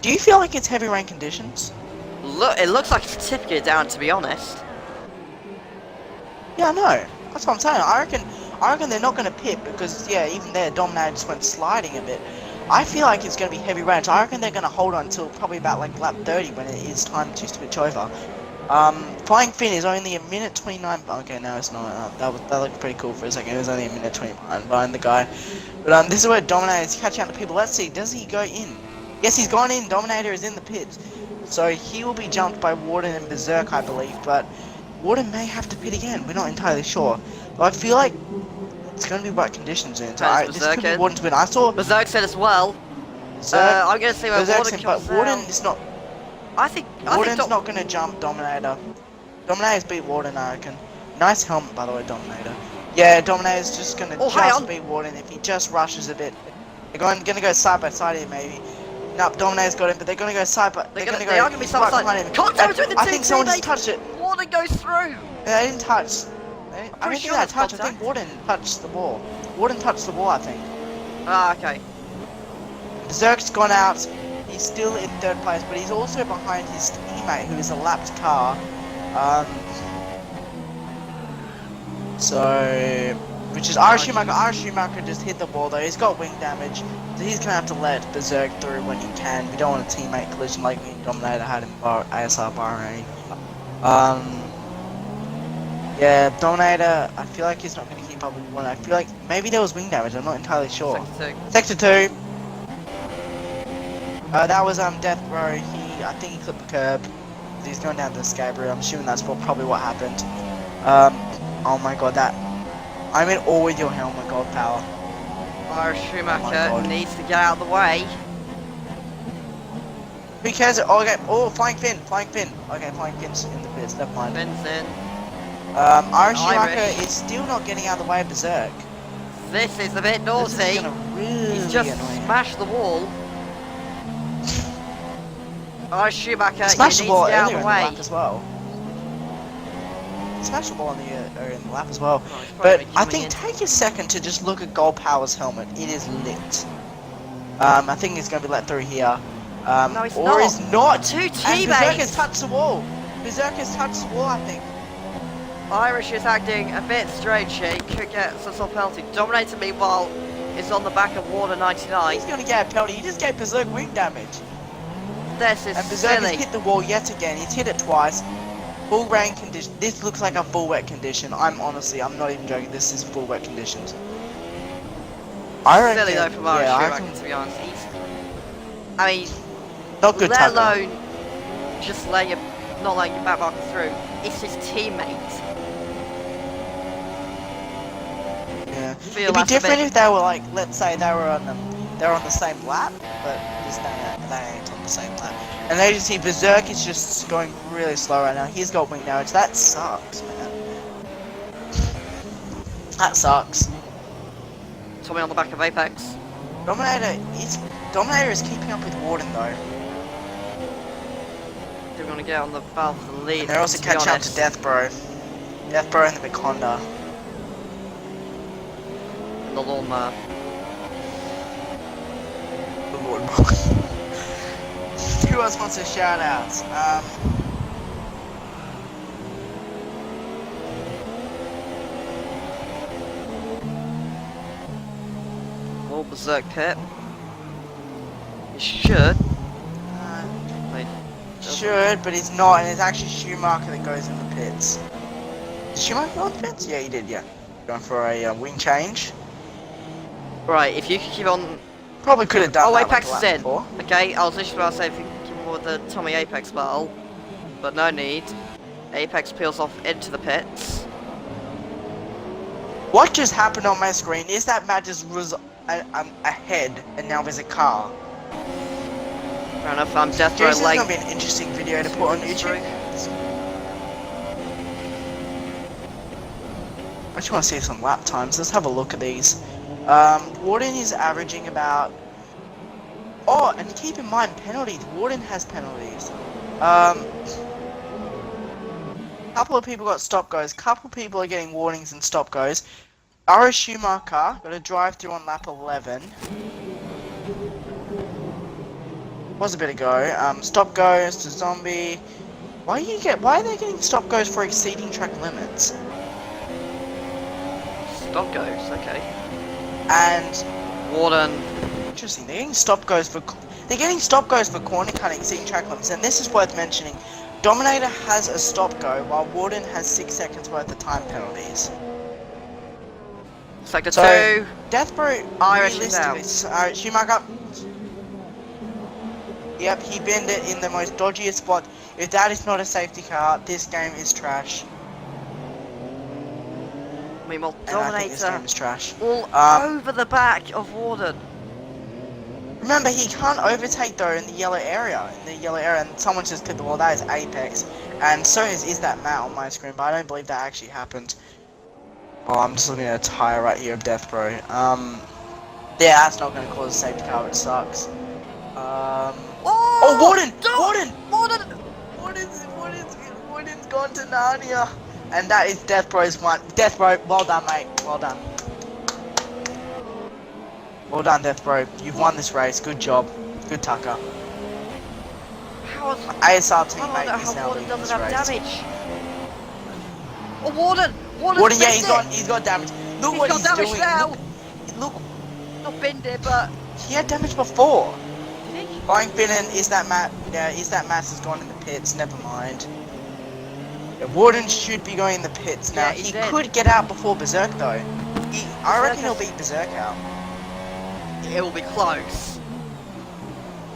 Do you feel like it's heavy rain conditions? Look, it looks like it's tipping it down, to be honest. Yeah, I know. That's what I'm saying. I reckon they're not going to pit because, yeah, even there, Dominator just went sliding a bit. I feel like it's going to be heavy rain, so I reckon they're going to hold on until probably about like lap 30 when it is time to switch over. Flying Finn is only a minute 29. Okay, no, it's not. That looked pretty cool for a second. It was only a minute 29 behind the guy. But this is where Dominator is catching out the people. Let's see, does he go in? Yes, he's gone in. Dominator is in the pits. So he will be jumped by Warden and Berserk, I believe. But Warden may have to pit again. We're not entirely sure. But I feel like it's going to be wet conditions in. So this could be Warden's win. I saw Berserk said as well. Berserk, I'm going to see where Berserk Warden said, comes but Warden out. is not. Warden's not going to jump Dominator. Dominator's beat Warden, I reckon. Nice helmet, by the way, Dominator. Yeah, Dominator's just going to beat Warden if he just rushes a bit. They're going to go side by side here, maybe. No, Dominator's got him, but they're going to go side by. They are going to be side by side. Contact between the two. I think someone just touched it. Warden goes through. They didn't touch. I don't think that touched. I think Warden touched the ball. Warden touched the ball, I think. Ah, okay. Berserk's gone out. He's still in third place, but he's also behind his teammate, who is a lapped car. Which is Ira Schumacher. Ira Schumacher just hit the ball though. He's got wing damage, so he's gonna have to let Berserk through when he can. We don't want a teammate collision like me and Dominator had in ASR Bahrain. Yeah, Dominator. I feel like he's not gonna keep up with one. I feel like maybe there was wing damage. I'm not entirely sure. Sector 2. That was Death Row. I think he clipped the curb. He's going down the escape route. I'm assuming that's probably what happened. Oh my god, that. I'm in awe with your helmet, God Power. Ira Schumacher needs to get out of the way. Who cares? Oh, okay. Oh, Flying Finn. Okay, Flying Finn's in the pits. Never mind. Finn's in. Ira Schumacher is still not getting out of the way of Berserk. This is a bit naughty. He's just smashed the wall. Ira Schumacher, smashed the ball earlier in the lap as well. Smashed the ball in the lap as well. Oh, but I think take a second to just look at Gold Power's helmet. It is lit. I think he's going to be let through here. No, he's or not. is not. Two teammates. And Berserk has touched the wall. Berserk has touched the wall, I think. Irish is acting a bit strange here. He could get some sort of penalty. Dominator, meanwhile, is on the back of Warner 99. He's going to get a penalty. He just gave Berserk wing damage. This is and Berserk silly. has hit the wall yet again. He's hit it twice. Full rain condition. This looks like a full wet condition. I'm not even joking. This is full wet conditions. Silly though from Irish Schumacher, to be honest. I mean, not good. Let alone just not letting your back marker through. It's his teammate. Yeah. It'd be different if they were like, let's say they were on the same lap, but they ain't on the same lap. And as you see, Berserk is just going really slow right now. He's got wing damage. That sucks, man. That sucks. Tommy on the back of Apex. Dominator is keeping up with Warden though. They're gonna get on the valve for the lead. And they're also catching up to Death Bro. Death Bro and the big Honda. And the lawnmower. The lawnmower. Who else wants a shout out? Well, Berserk pit. You should. Should, but he's not, and it's actually Schumacher that goes in the pits. Did Schumacher go in the pits? Yeah, he did, yeah. Going for a wing change. Right, if you could keep on... Probably could have done that. Apex is in. Okay, I was literally about to say if you could keep on with the Tommy Apex battle. But no need. Apex peels off into the pits. What just happened on my screen is that Matt just was ahead, and now there's a car. Fair enough, I'm Death Row This like... is going to be an interesting video to put on YouTube. I just want to see some lap times. Let's have a look at these. Warden is averaging about... Oh, and keep in mind, penalties. Warden has penalties. Couple of people got stop goes. Couple people are getting warnings and stop goes. Ira Schumacher got a drive through on lap 11. Was a bit ago. Stop goes to Zombie. Why are they getting stop goes for exceeding track limits? Stop goes, okay. And Warden. Interesting. They're getting stop goes for corner cutting, exceeding track limits. And this is worth mentioning. Dominator has a stop-go, while Warden has 6 seconds worth of time penalties. Sector So, 2. Deathbro, Irish is out. realistically, Schumacher. Yep, he binned it in the most dodgiest spot. If that is not a safety car, this game is trash. Meanwhile, And I think this Dominator game is trash. all over the back of Warden. Remember, he can't overtake though in the yellow area. And someone just clicked the wall. That is Apex. And so is that Matt on my screen, but I don't believe that actually happened. Oh, I'm just looking at a tire right here of Death Bro. Yeah, that's not going to cause a safety car, which sucks. Oh, Warden! Warden's gone to Narnia. And that is Death Bro's one. Death Bro, well done, mate. Well done. Well done, Death Bro. You've won this race. Good job. Good Tucker. How is ASR I teammate don't know is how now Warden leading this doesn't have race. damage. Oh, Warden! Warden, yeah, he's got damage. Look what got he's damage doing. now. Look, Not binned it, but he had damage before. did he? Going Finnan, is that Matt? Yeah, is that Matt has gone in the pits? Never mind. Yeah, Warden should be going in the pits now. Yeah, he did. could get out before Berserk though. I reckon he'll beat Berserk out. It will be close.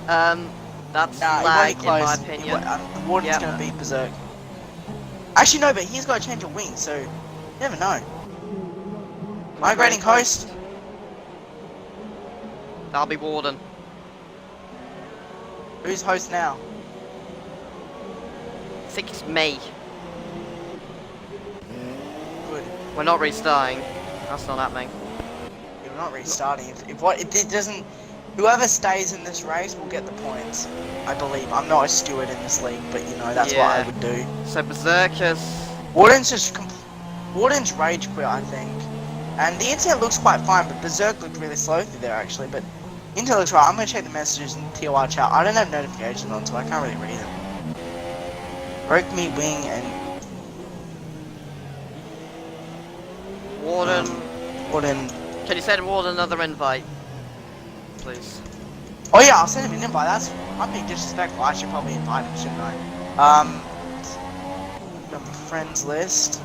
That's Nah, lag it in won't be my close. opinion. Warden's Yep. gonna beat Berserk. Actually, no, but he's got a change of wings, so you never know. Migrating host. That'll be Warden. Who's host now? I think it's me. Good. We're not restarting. That's not happening. You're not restarting. If it doesn't, whoever stays in this race will get the points. I believe. I'm not a steward in this league, but you know that's what I would do. So Berserkers. Warden's rage quit, I think. And the internet looks quite fine, but Berserk looked really slow through there actually. But internet looks right. I'm gonna check the messages in the TOR chat. I don't have notifications on, so I can't really read them. Broke me wing and Warden. Warden. Can you send Warden another invite? Please. Oh yeah, I'll send him an invite. I'm being disrespectful. I should probably invite him, shouldn't I? On the friends list.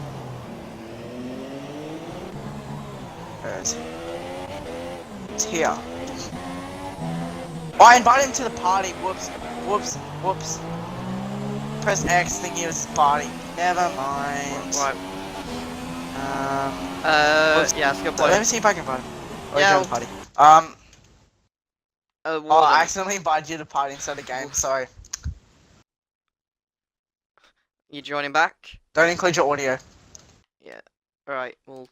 Where is he? It's here. Oh, I invited him to the party. Whoops. Press X thinking it was his party. Never mind. Right. Yeah, that's a good point. Let me see if I can invite him. Oh, Yeah, he's on the party. Warden. Oh, I accidentally invited you to the party instead of the game. Sorry. You joining back? Don't include your audio. Yeah. Alright, we'll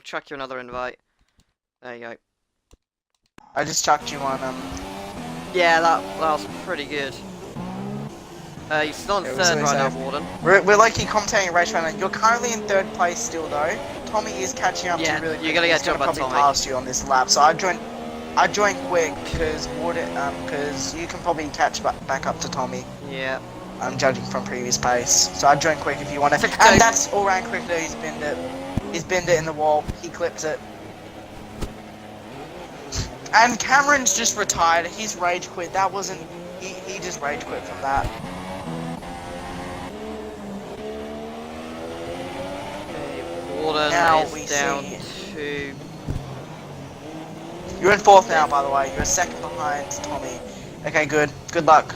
chuck you another invite. There you go. I just chucked you on. Yeah, that was pretty good. You're still in It was third really right now, safe. Warden. We're lucky commentating a race right now. You're currently in third place still though. Tommy is catching up to Yeah, you really you're quick. gonna get He's jumped by probably Tommy. pass you on this lap. So I joined quick because because you can probably catch back up to Tommy. Yeah. I'm judging from previous pace. So I joined quick if you want to. 6-2. And that's all round quick though. He's binned it. He's binned it in the wall. He clips it. And Cameron's just retired. He's rage quit. That wasn't. He just rage quit from that. Warden Now is we down see- to... You're in fourth now, by the way. You're a second behind Tommy. Okay, good. Good luck.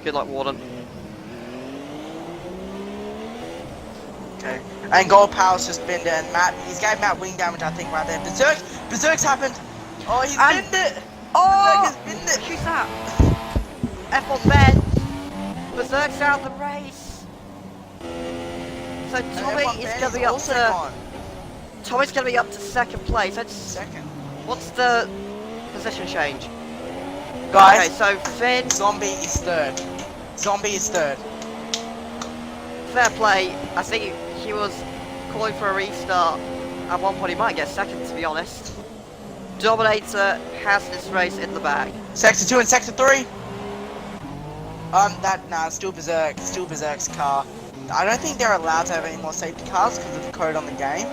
Good luck, Warden. Okay. And Gold Power's just binned it, and Matt, he's gave Matt wing damage, I think, right there. Berserk's happened. Oh, he's And- binned it. Oh! Berserk has binned it. Who's that? F1 Ben! Berserk's out of the race! So And Tommy F1 is Ben going to be up also to... gone. Tommy's going to be up to second place. That's... Second. What's the position change? Guys, Okay, so Finn, Zombie is third. Zombie is third. fair play. I think he was calling for a restart. At one point he might get second, to be honest. Dominator has this race in the bag. Sector 2 and Sector 3. It's still Berserk. It's still Berserk's car. I don't think they're allowed to have any more safety cars because of the code on the game.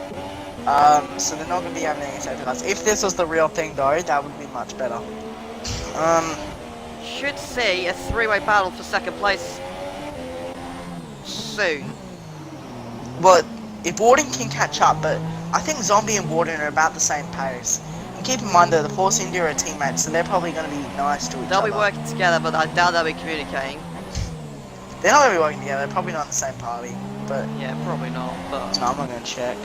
So they're not going to be having any safety cars. If this was the real thing though, that would be much better. Should see a three-way battle for second place. soon. Well, if Warden can catch up, but I think Zombie and Warden are about the same pace. And keep in mind that the Force India are teammates, so they're probably going to be nice to each They'll other. be working together, but I doubt they'll be communicating. They're not going to be working together, they're probably not in the same party, but... Yeah, probably not, but... No, I'm not going to check.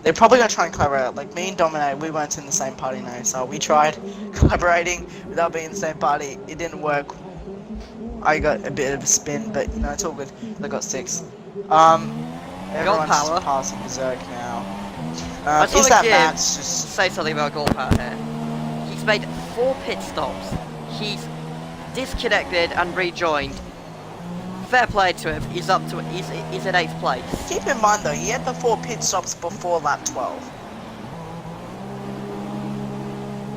They're probably going to try and collaborate. Like, me and Dominate, we weren't in the same party now, so we tried collaborating without being in the same party. It didn't work. I got a bit of a spin, but, you know, it's all good. I got 6. Everyone's power. passing Berserk now. I Is that give, match just... say something about Gold Power here. He's made 4 pit stops. He's disconnected and rejoined. Fair play to him. He's up to he's in 8th place. Keep in mind though, he had the 4 pit stops before lap 12.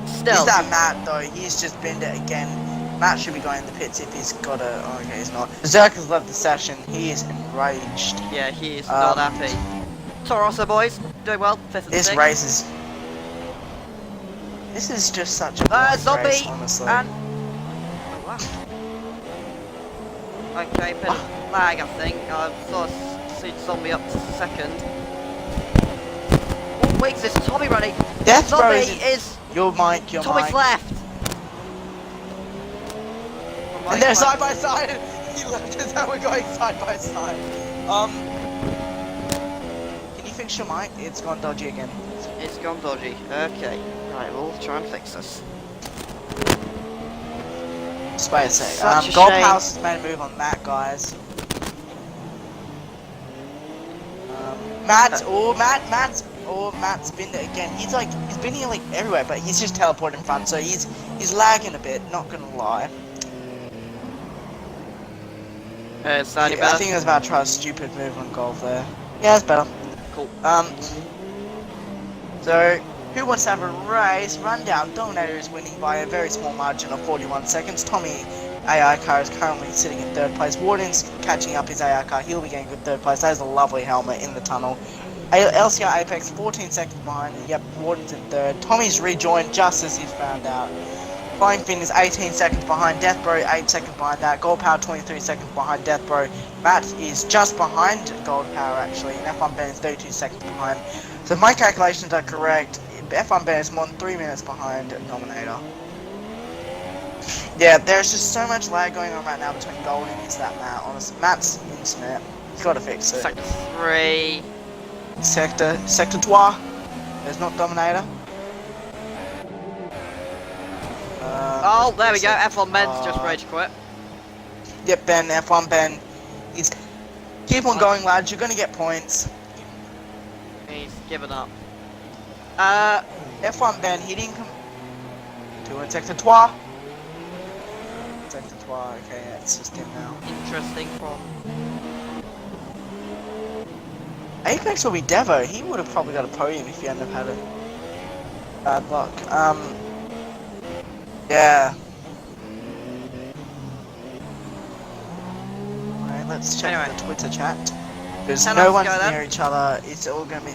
Still, Is that Matt though? He's just binned it again. Matt should be going in the pits if he's got a... Oh, okay, he's not. Berserk has left the session. He is enraged. yeah, he is not happy. Torosso boys, doing well. 5th and This 6th. race is... This is just such a boring Zombie race, honestly. and... Oh, wow. Okay, bit of lag, I think. I saw Zombie up to 2nd. Oh, wait, there's Tommy running. Death Bro Zombie is... is... Your mic, your Tommy's mic. left. And they're side by side. He left us and we're going side by side. Can you fix your mic? It's gone dodgy again. It's gone dodgy. Okay. Right, we'll try and fix this. Just wait a sec. Such a Gold shame. House has made a move on Matt, guys. Matt's binned it again. He's binning like everywhere, but he's just teleported in front, so he's lagging a bit, not gonna lie. It's any I better. think I was about to try a stupid move on Golf there. Yeah, it's better. Cool. So, who wants to have a race? Rundown. Dominator is winning by a very small margin of 41 seconds. Tommy AI car is currently sitting in 3rd place. Warden's catching up his AI car. He'll be getting good 3rd place. That is a lovely helmet in the tunnel. LCR Apex 14 seconds behind. Yep, Warden's in 3rd. Tommy's rejoined just as he's found out. Flying Finn is 18 seconds behind. Death Bro 8 seconds behind that. Gold Power 23 seconds behind Death Bro. Matt is just behind Gold Power actually. And F1 Ben is 32 seconds behind. So if my calculations are correct, F1 Ben is more than 3 minutes behind Dominator. Yeah, there's just so much lag going on right now between Gold and that Matt. Honestly, Matt's internet. He's got to fix it. Sector 3. Sector 3. There's not Dominator. Oh, there we go. F1 Men's just rage quit. Yep, Ben, F1 Ben. He's... Keep on going, lads. You're going to get points. He's given up. F1 Ben, he didn't come... To a Sector 3. Sector 3, okay, yeah, it's just him now. Interesting from... Apex will be Devo. He would have probably got a podium if he hadn't have had it. Bad luck. Yeah. Alright, let's check Anyway. the Twitter chat. Because 10 no laps one's to go near each other. It's all gonna be...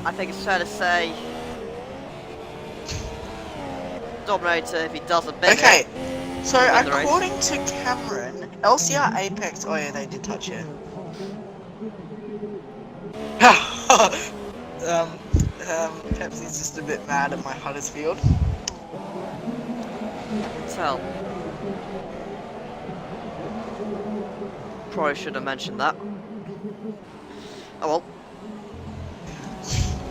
I think it's fair to say... Dominator, if he doesn't beat Okay, it, so win the race. according to Cameron, LCR Apex... Oh yeah, they did touch it. Pepsi's just a bit mad at my Huddersfield. Tell. Probably should have mentioned that. Oh well.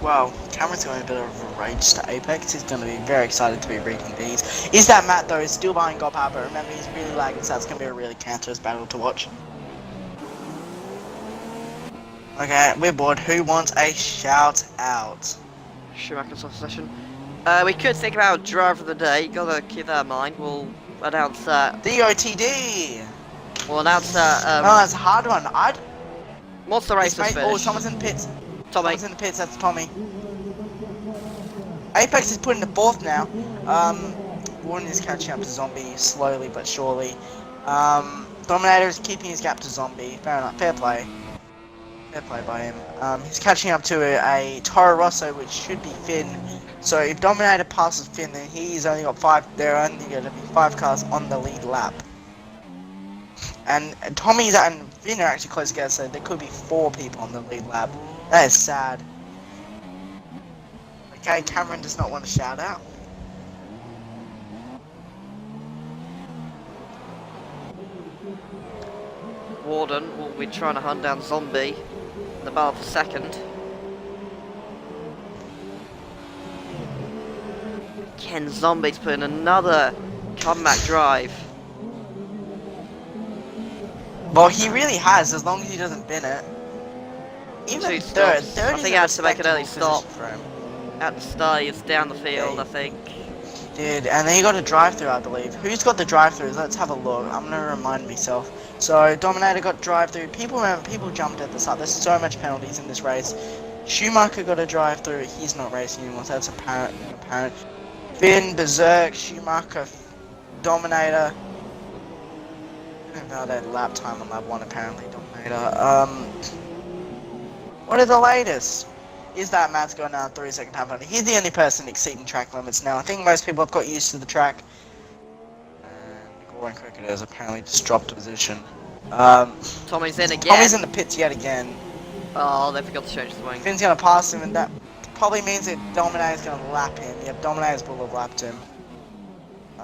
Wow, Cameron's going a bit of a rage to Apex. He's going to be very excited to be reading these. Is that Matt though? Is still behind God Power, but remember he's really lagging, so that's going to be a really cancerous battle to watch. Okay, we're bored. Who wants a shout out? Schumacher's off session. We could think about driver of the day. Gotta keep that in mind. We'll announce that. DOTD! We'll announce that. Oh, that's a hard one. Once the race is Oh, finished. someone's in the pits. Tommy. Someone's in the pits, that's Tommy. Apex is put in the 4th now. Warden is catching up to Zombie slowly but surely. Dominator is keeping his gap to Zombie. Fair enough. Fair play. Fair play by him. He's catching up to a Toro Rosso, which should be Finn. So if Dominator passes Finn, then he's only got 5. There are only going to be 5 cars on the lead lap. And Tommy's and Finn are actually close together, so there could be 4 people on the lead lap. That is sad. Okay, Cameron does not want to shout out. Warden will be trying to hunt down Zombie in the battle for second. Ken Zombie's putting another comeback drive. Well, he really has, as long as he doesn't bin it. Even 2 third stops. third I is think a he had to make an early respectable stop. position for him. At the start, he's down the field, Yeah. I think. Dude, and then you got a drive-through, I believe. Who's got the drive-throughs? Let's have a look. I'm gonna remind myself. So Dominator got drive-through. People jumped at the start. There's so much penalties in this race. Schumacher got a drive-through. He's not racing anymore, so that's apparent. Finn, Berserk, Schumacher, Dominator. Invalid lap time on lap 1 apparently, Dominator. What are the latest? Is that Matt's going down 3-second time penalty? He's the only person exceeding track limits now. I think most people have got used to the track. And Goring Cricket has apparently just dropped a position. Tommy's in again. Tommy's in the pits yet again. Oh, they forgot to change the wing. Finn's gonna pass him, and that probably means that Dominator's gonna lap him. Yep, Dominator's will have lapped him.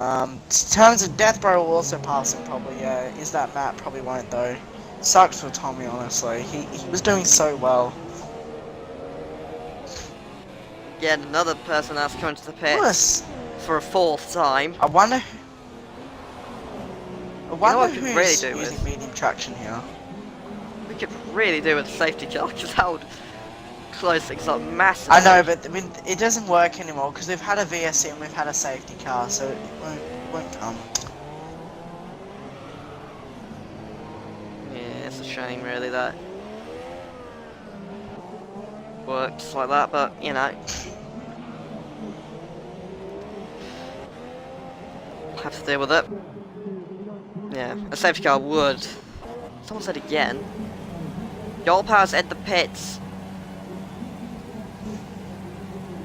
In terms of Deathbro will also pass him probably, yeah. Is that Matt? Probably won't though. Sucks for Tommy, honestly. He was doing so well. Again, another person that's coming to the pits Plus, for a 4th time. I wonder what we could who's really do using with- medium traction here. We could really do with a safety car, because that would close things up massively. I know, but I mean, it doesn't work anymore because we've had a VSC and we've had a safety car, so it won't come. Yeah, it's a shame really that works like that, but you know. Have to deal with it. Yeah, a safety car would. Someone said again. Goal powers at the pits.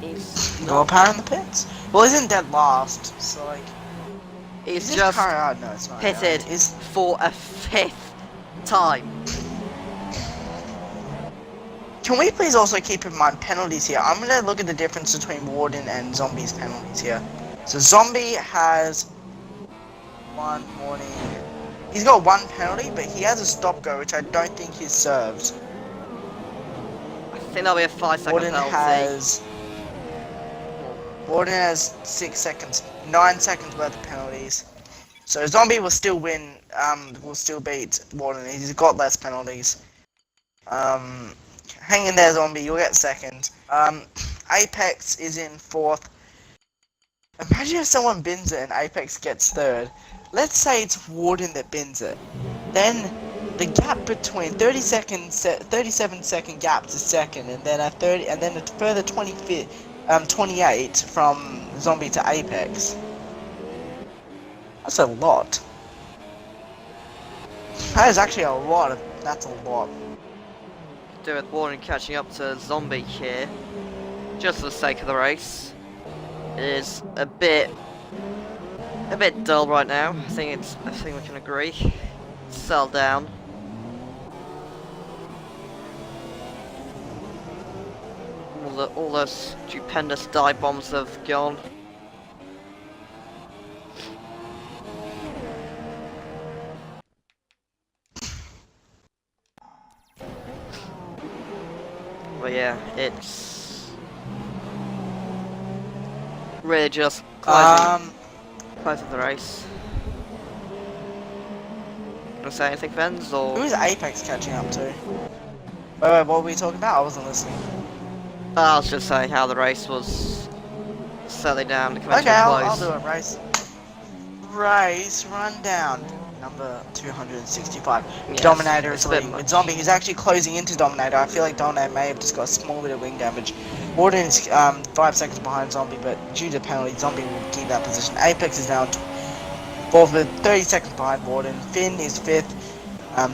He's Goal power in the pits? Well, isn't dead last, so like. he's Is this just car out? No, it's not. pitted Is for a 5th time. Can we please also keep in mind penalties here? I'm gonna look at the difference between Warden and Zombie's penalties here. So Zombie has one warning. He's got 1 penalty, but he has a stop go, which I don't think he's served. I think that'll be a 5-second Warden penalty. Warden has 6 seconds, 9 seconds worth of penalties. So Zombie will still win. Will still beat Warden. He's got less penalties. Hang in there, Zombie. You'll get second. Apex is in 4th. Imagine if someone bins it and Apex gets 3rd. Let's say it's Warden that bins it. Then the gap between 37 second gap to second, and then a further 28 from Zombie to Apex. That's a lot. That is actually a lot. That's a lot. Do with Warren catching up to Zombie here, just for the sake of the race, is a bit dull right now. I think we can agree. Settle down. All those stupendous dive bombs have gone. But yeah, it's really just closing the race. Gonna say anything, Fens, or? Who is Apex catching up to? Wait, what were we talking about? I wasn't listening. I was just saying how the race was settling down to come to Okay, a I'll close. do it. Race rundown. Number 265. Yes, Dominator it's is a bit leading with much. Zombie, who's actually closing into Dominator. I feel like Dominator may have just got a small bit of wing damage. Warden is 5 seconds behind Zombie, but due to penalty, Zombie will keep that position. Apex is now 4th with 30 seconds behind Warden. Finn is 5th.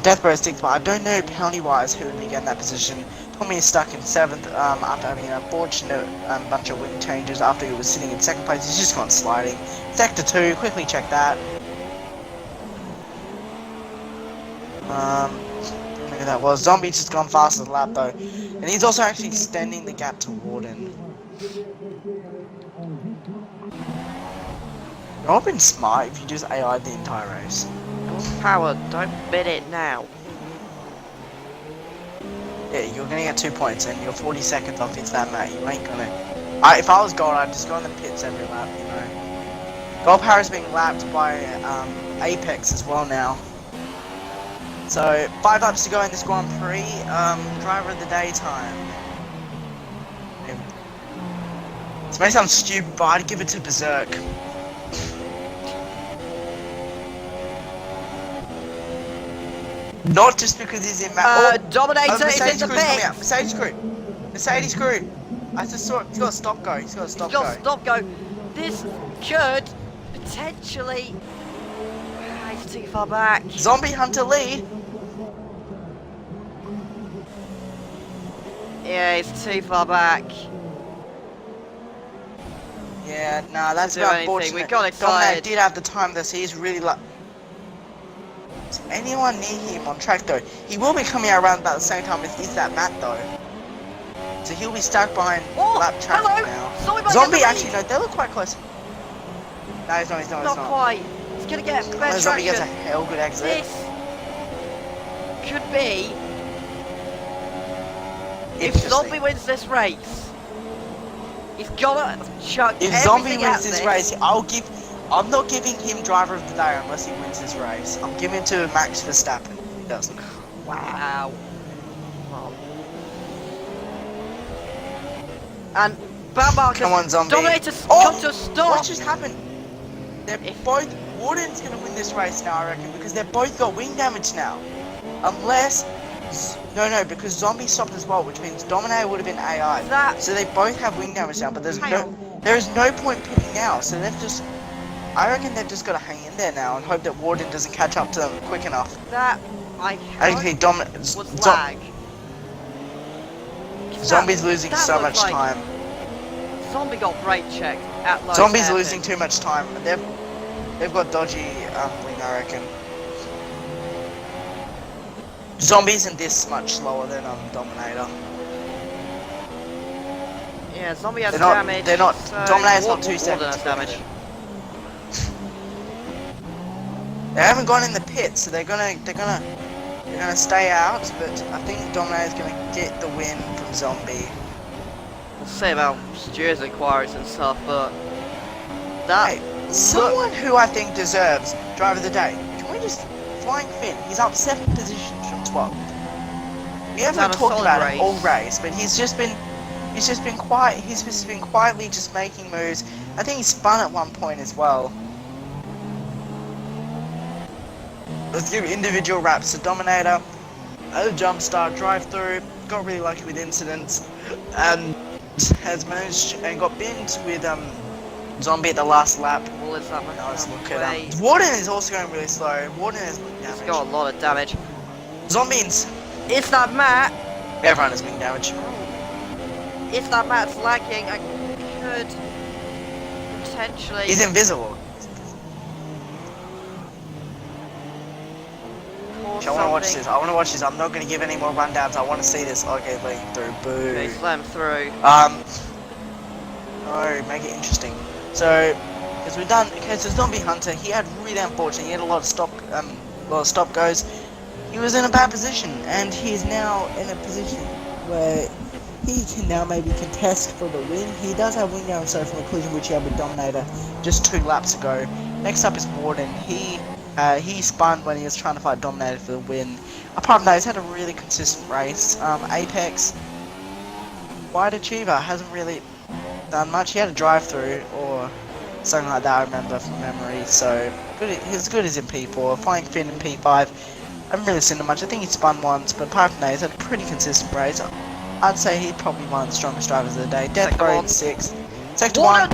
Deathbro is 6th, but I don't know penalty-wise who would be getting that position. Tommy is stuck in 7th after having an unfortunate bunch of wing changes after he was sitting in 2nd place. He's just gone sliding. Sector 2, quickly check that. Look at that. Well, Zombie's just gone fastest lap though, and he's also actually extending the gap to Warden. It would have been smart if you just AI the entire race. Power, don't bid it now. Yeah, you're gonna get 2 points and you're 40 seconds off it's that mate. You ain't gonna. If I was Gold, I'd just go in the pits every lap, you know. Gold Power is being lapped by Apex as well now. So 5 laps to go in this Grand Prix. Driver of the day time. This may sound stupid, but I'd give it to Berserk. Not just because he's in Dominator is in the pit. Mercedes crew. I just saw it. He's got a stop go. He's got a stop go. Stop go. This could potentially. He's too far back. Zombie Hunter lead. Yeah, he's too far back. Yeah, nah, that's Do anything. unfortunate. We got Dominator excited. did have the time though, so he's really like. Is anyone near him on track though? He will be coming out around about the same time as is that Matt though. So he'll be stuck behind lap traffic now. Zombie actually, no, they look quite close. No, he's not, Not quite. He's gonna get better Zombie traction. gets a hell good exit. This could be. If Zombie wins this race, he's gotta chuck If Zombie everything at wins this race, I'm not giving him driver of the day unless he wins this race. I'm giving it to Max Verstappen. He doesn't. Wow. And Bam Marcus, Come on, Zombie. Dominator, come to a stop. What just happened? They're both. Warden's gonna win this race now, I reckon, because they've both got wing damage now. Unless. No, because Zombie stopped as well, which means Dominator would have been AI. So they both have wing damage now, but there is no point pitting now. So they've just. I reckon they've just got to hang in there now and hope that Warden doesn't catch up to them quick enough. I think was lag. Zombie's losing so much like time. Zombie got brake checked at low Zombie's hairpin. losing too much time. They've got dodgy wing, I reckon. Zombie isn't this much slower than Dominator. Yeah, Zombie has damage. They're not. So Dominator's not 2 Warden seconds. has damage. They haven't gone in the pit, so they're gonna stay out. But I think Dominator's gonna get the win from Zombie. We'll say about steers inquiries and stuff, but that someone who I think deserves driver of the day. Can we just Flying Finn? He's up 7 positions from 12. We haven't talked about him all race, but he's just been quietly just making moves. I think he spun at one point as well. Let's give individual wraps to Dominator. At a jump start, drive through, got really lucky with incidents, and has managed and got binned with Zombie at the last lap. Well, it's not Nice look at him. Warden is also going really slow. Warden has wing damage. He's got a lot of damage. Zombies. It's that Matt. Everyone has wing damage. If that Matt's lagging, I could potentially. He's invisible. I want to watch this. I want to watch this. I'm not going to give any more rundowns. I want to see this. Okay, letting through. Boo. Okay, slam through. No, make it interesting. So, because we're done. Okay, so Zombie Hunter, he had really unfortunate. He had a lot of stop goes. He was in a bad position, and he's now in a position where he can now maybe contest for the win. He does have wing damage so from a collision which he had with Dominator just 2 laps ago. Next up is Warden. He spun when he was trying to fight Dominator for the win. Apart from that, he's had a really consistent race. Apex, wide achiever, hasn't really done much. He had a drive-through or something like that, I remember from memory. So he's as good as in P4. Flying Finn in P5. I haven't really seen him much. I think he spun once, but apart from that, he's had a pretty consistent race. I'd say he's probably one of the strongest drivers of the day. Death Row in 6th. Sector 1.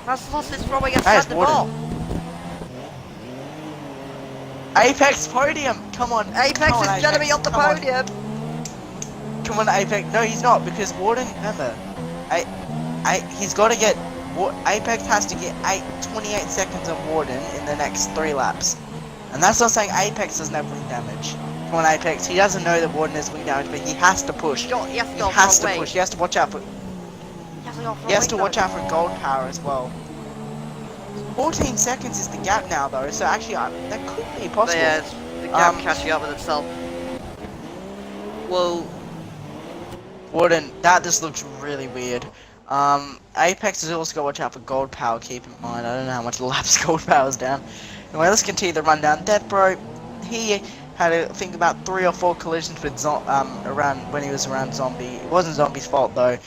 That's lost his throwing against the ball. Apex podium! Come on. Apex is gonna be on the podium. Come on, Apex. No, he's not, because Warden, remember, he's got to get, Apex has to get 28 seconds on Warden in the next 3 laps. And that's not saying Apex doesn't have wing damage. Come on, Apex. He doesn't know that Warden has wing damage, but he has to push. He has to He go has front to wing. push. He has to watch out for. He has to watch out for gold power as well. 14 seconds is the gap now, though. So actually, that could be possible. Yeah, the gap catching up with itself. Well, Warden, that just looks really weird. Apex has also got to watch out for gold power, keep in mind. I don't know how much laps gold power's down. Anyway, let's continue the rundown. Death Bro, he had I think about 3 or 4 collisions with around when he was around Zombie. It wasn't Zombie's fault though.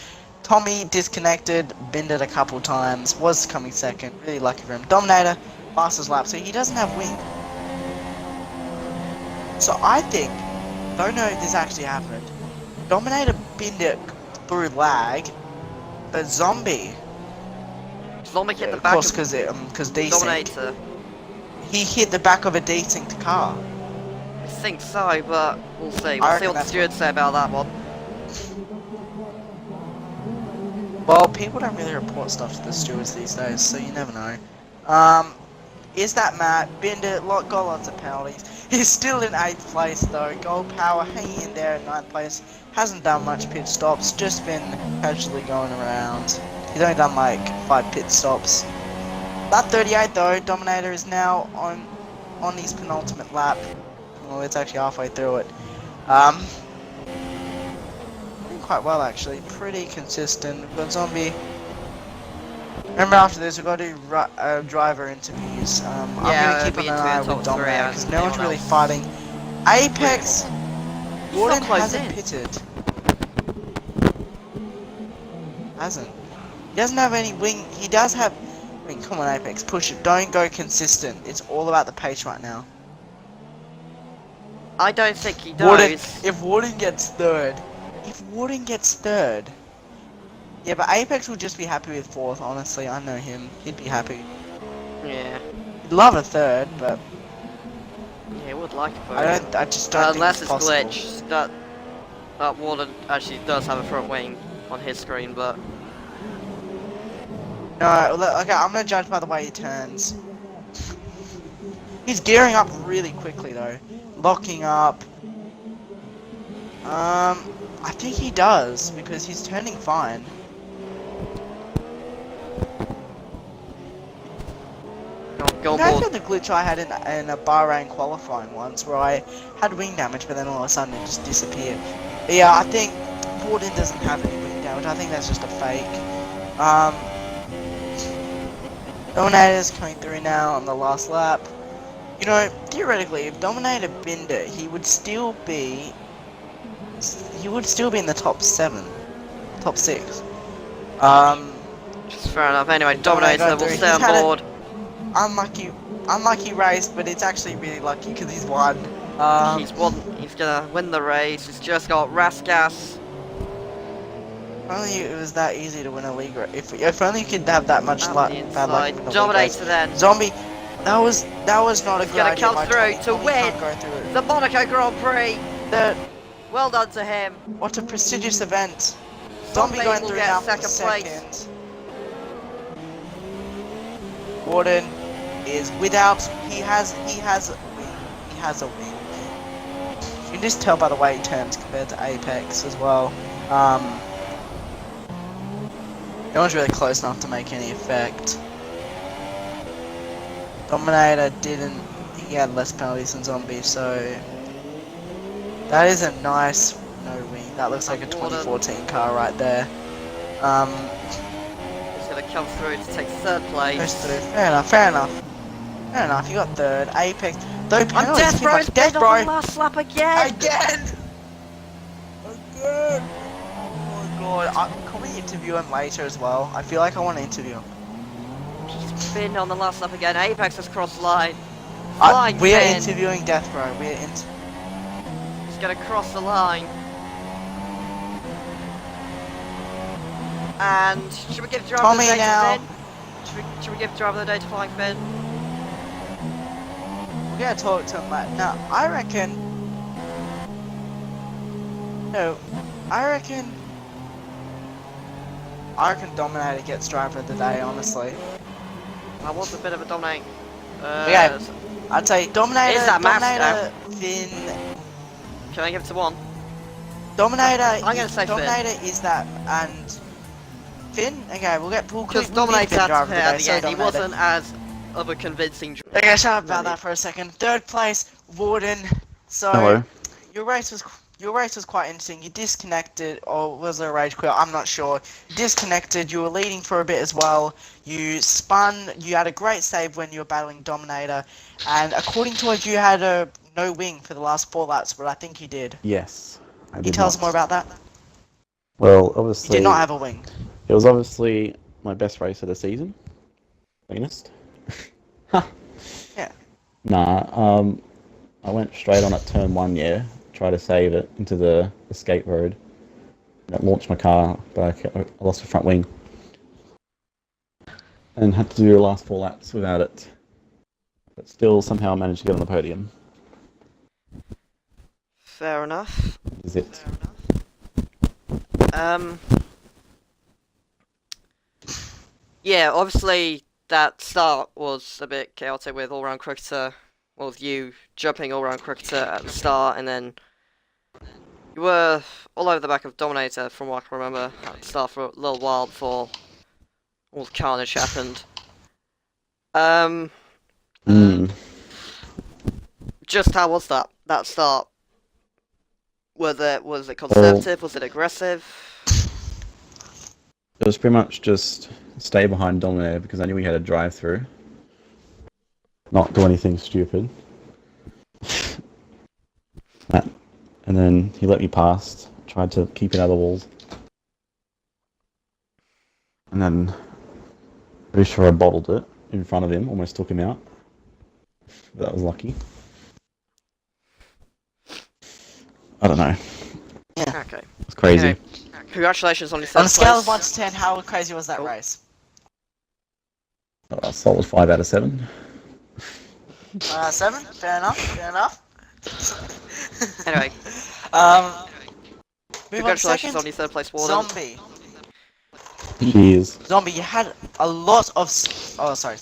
Tommy disconnected, bended a couple times, was coming second, really lucky for him. Dominator, fastest lap, so he doesn't have wing. So I think, don't know if this actually happened, Dominator bended through lag, but Zombie hit the of back course, of because desync. Dominator. He hit the back of a desynced car. I think so, but we'll see. I We'll see reckon what the that's stewards say about that one. Well, people don't really report stuff to the stewards these days, so you never know. Is that Matt? Bender got lots of penalties. He's still in 8th place though. Gold Power hanging in there in 9th place. Hasn't done much pit stops, just been casually going around. He's only done like 5 pit stops. Lap 38 though, Dominator is now on his penultimate lap. Well, it's actually halfway through it. Doing quite well actually, pretty consistent. We've got Zombie. Remember after this we've got to do driver interviews. I'm going to keep an eye with Dominator because no one's really fighting. Apex, Gordon hasn't pitted. Hasn't. He doesn't have any wing. He does have. I mean, come on, Apex, push it. Don't go consistent. It's all about the pace right now. I don't think he does. If Warden gets third, yeah, but Apex would just be happy with 4th. Honestly, I know him. He'd be happy. Yeah. He'd love a 3rd, but yeah, he would like it. I just don't think unless it's it's possible. glitched. That Warden actually does have a front wing on his screen, but No, okay, I'm gonna judge by the way he turns. He's gearing up really quickly though. Locking up. I think he does, because he's turning fine. go I more. feel the glitch I had in a Bahrain qualifying once, where I had wing damage, but then all of a sudden it just disappeared. But yeah, I think Warden doesn't have any wing damage. I think that's just a fake. Dominator's coming through now on the last lap. You know, theoretically, if Dominator Binder, he would still be in the top 7, top 6. Just fair enough. Anyway, Dominator will stay on board. Unlucky race, but it's actually really lucky because he's won. He's won. He's gonna win the race. He's just got Raskas. If only it was that easy to win a league race. If only you could have that much luck, bad luck. Dominator then. Zombie, that was not a good idea. He's gonna come through to win the Monaco Grand Prix. Well done to him. What a prestigious event. Zombie going through now for second. Warden is without. He has a win. He has a win. You can just tell by the way he turns compared to Apex as well. No one's really close enough to make any effect. Dominator didn't. He had less penalties than Zombie, so that is a nice no wing. That looks like a 2014 car right there. He's gonna come through to take 3rd place. Fair enough. You got 3rd. Apex. Though penalties. Death Bro is Death on Bro. the last lap again. Again. Oh my god. Can we interview him later as well? I feel like I want to interview him. He's been on the last lap again. Apex has crossed the line. We are interviewing Death Bro. He's gonna cross the line. And should we give driver Tommy the day now. to Finn? Should we give driver the day to Flying Finn? We're gonna talk to him later. Now, I reckon Dominator gets driver of the day, honestly. I was a bit of a dominating. Okay. I'd say Dominator, Is that maths Dominator, Finn, Can I give it to one? Dominator. I'm gonna say Finn. Dominator is that, and Finn. Okay, we'll give Because Finn Dominator had to driver of pay the at day. the So end. He Dominator. wasn't as of a convincing driver. Okay, shut up about that for a second. Third place, Warden. So Hello. your race was quite interesting. You disconnected, or was it a rage quit? I'm not sure. You disconnected. You were leading for a bit as well. You spun. You had a great save when you were battling Dominator, and according to it, you had a no wing for the last 4 laps, but I think you did. Yes. Can you tell us more about that? Well, You obviously, did not have a wing. it was obviously my best race of the season. Cleanest. Yeah. Nah. I went straight on at turn 1. Yeah. Try to save it into the escape road. And it launched my car, but I lost the front wing. And had to do the last 4 laps without it. But still somehow managed to get on the podium. Fair enough. Is it? Yeah, obviously that start was a bit chaotic with all-round cricketer. Well, with you jumping all-round cricketer at the start, and then you were all over the back of Dominator, from what I can remember, at the start for a little while before all the carnage happened. Just how was that start? Was it conservative? Was it aggressive? It was pretty much just stay behind Dominator because I knew he had a drive-through. Not do anything stupid. And then he let me pass. Tried to keep it out of the walls. And then, pretty sure I bottled it in front of him. Almost took him out. But that was lucky. I don't know. Yeah. Okay. It's crazy. Okay. Congratulations on your third On a scale place. of 1 to 10, how crazy was that race? A solid 5 out of 7. 7. Fair enough. Fair enough. Anyway, Move congratulations on on your third place, Warden. Zombie. Cheers. Zombie, you had a lot of. Oh, sorry.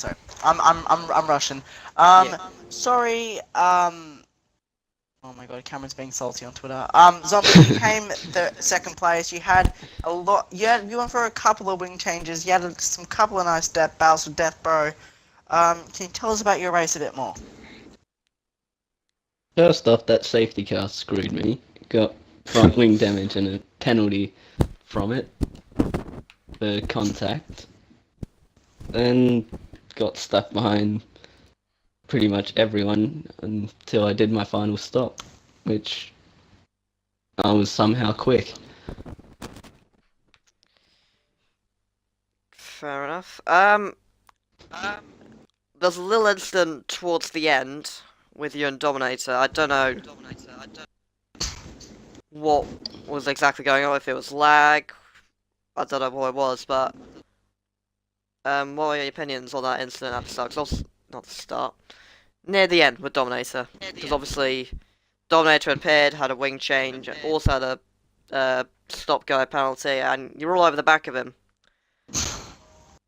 I'm Russian. Yeah. Sorry. Oh my god, Cameron's being salty on Twitter. Zombie, you came the second place. You had a lot. You went for a couple of wing changes. You had some couple of nice death battles with Death Bro. Can you tell us about your race a bit more? First off, that safety car screwed me. Got front wing damage and a penalty from it for contact. Then got stuck behind pretty much everyone until I did my final stop, which I was somehow quick. Fair enough. There's a little incident towards the end with you and Dominator. I don't know what was exactly going on, if it was lag. I don't know what it was, but what were your opinions on that incident at the start? 'Cause not the start. Near the end with Dominator. Because obviously Dominator had paired, had a wing change, also had a stop-go penalty, and you were all over the back of him.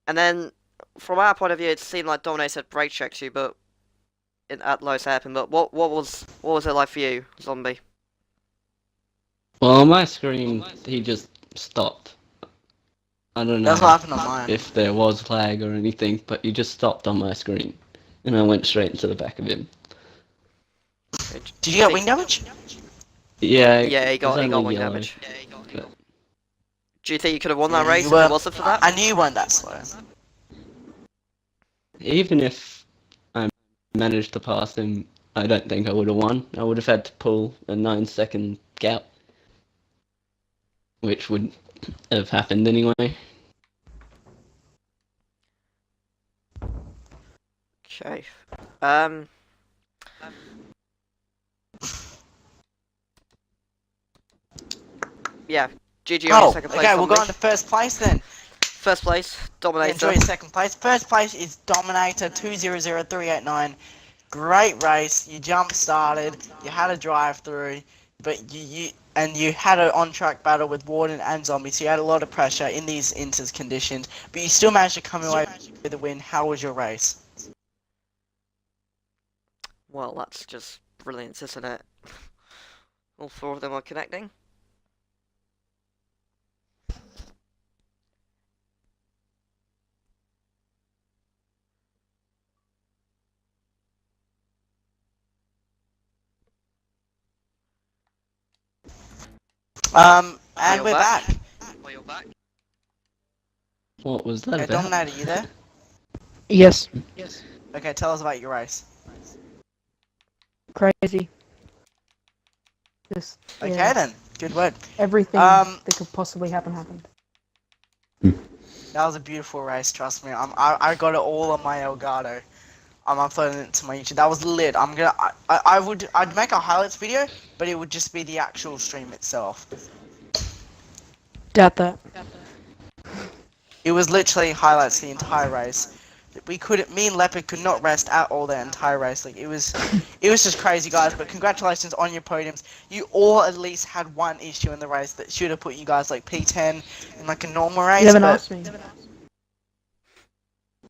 And then, from our point of view, it seemed like Dominator had brake checked you, but at lowest hairpin. But what was it like for you, Zombie? Well, on my screen, he just stopped. I don't know That's what happened on mine. if there was lag or anything, but he just stopped on my screen. And I went straight into the back of him. Did you get wing damage? Yeah, Yeah, he got it was only wing yellow, damage. but Do you think you could have won that race if You it were- wasn't for that? I knew you weren't that slow. even if I managed to pass him, I don't think I would have won. I would have had to pull a 9-second gap, which would have happened anyway. Okay. Yeah. GG on your second place. Okay, we'll go Zombie. on to first place then. First place, Dominator. Enjoy your second place. First place is Dominator 200389. Great race. You jump started. You had a drive through, but you had an on-track battle with Warden and Zombie, so you had a lot of pressure in these inters conditions, but you still managed to come away with a win. How was your race? Well, that's just brilliant, isn't it? All four of them are connecting. And you're we're back. back. What was that Okay, about? Dominator, you there? Yes. Okay, tell us about your race. Crazy. Just Okay yeah, then, good word. everything Um, that could possibly happen happened. That was a beautiful race, trust me. I got it all on my Elgato. I'm uploading it to my YouTube. That was lit. I'd make a highlights video, but it would just be the actual stream itself. Doubt that. It was literally highlights the entire race. Me and Leopard could not rest at all the entire race. Like it was just crazy, guys. But congratulations on your podiums. You all at least had one issue in the race that should have put you guys like P10 in like a normal race. You haven't but, asked me.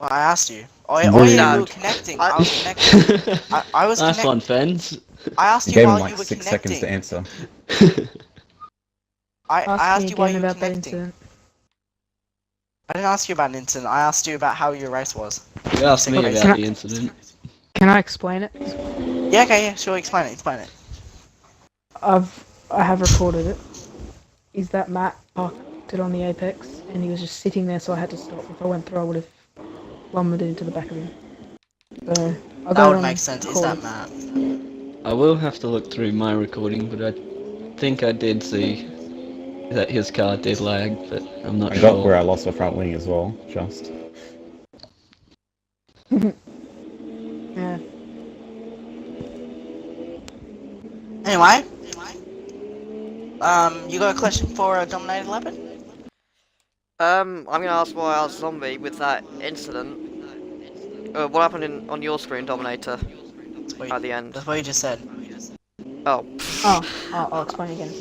Well, I asked you. Oh Rude. yeah, we were connecting. I was connecting. I was Nice connecting. one, Fens. I asked You you gave him while like you were 6 connecting. seconds to answer. I Ask asked me you while again you were about that connecting. incident. I didn't ask you about an incident. I asked you about how your race was. You asked me Can about I- the incident. Can I explain it? Yeah, okay, yeah, sure. Explain it. Explain it. I have recorded it. Is that Matt parked it on the apex, and he was just sitting there, so I had to stop. If I went through, I would have plummeted into the back of him. So I got That it would on make sense. Is that recorded. Matt? I will have to look through my recording, but I think I did see that his car did lag, but I'm not I got where sure. I lost the front wing as well, just. Yeah. Anyway. You got a question for Dominated Leopard? I'm gonna ask why I was zombie with that incident. What happened on your screen, Dominator, at the end? That's what you just said. Oh. I'll explain again.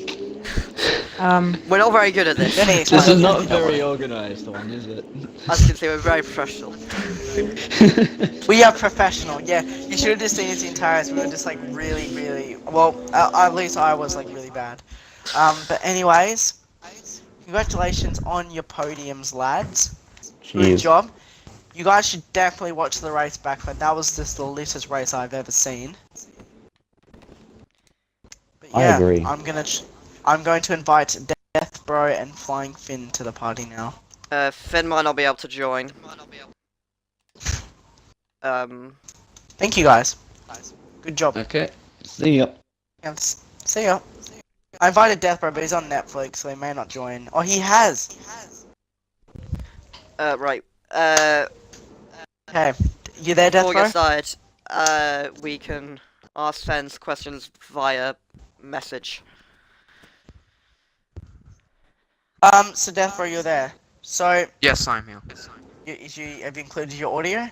We're not very good at this. Let me This explain. is not a Don't worry. very organised one, is it? As you can see, we're very professional. We are professional. Yeah, you should have just seen us the entire race. We were just like really. Well, at least I was like really bad. But anyways, congratulations on your podiums, lads. Good Cheers. job. You guys should definitely watch the race back. Like that was just the littest race I've ever seen. But I yeah, agree. I'm going to invite Death Bro and Flying Finn to the party now. Finn might not be able to join. Thank you guys. Good job. Okay, see ya. See ya. I invited Death Bro, but he's on Netflix, so he may not join. Oh, he has. Right. Okay, you there, Death Before we Bro? get started, we can ask Fens questions via message. So Death Bro, you're there. So, Yes, I'm here. have you included your audio?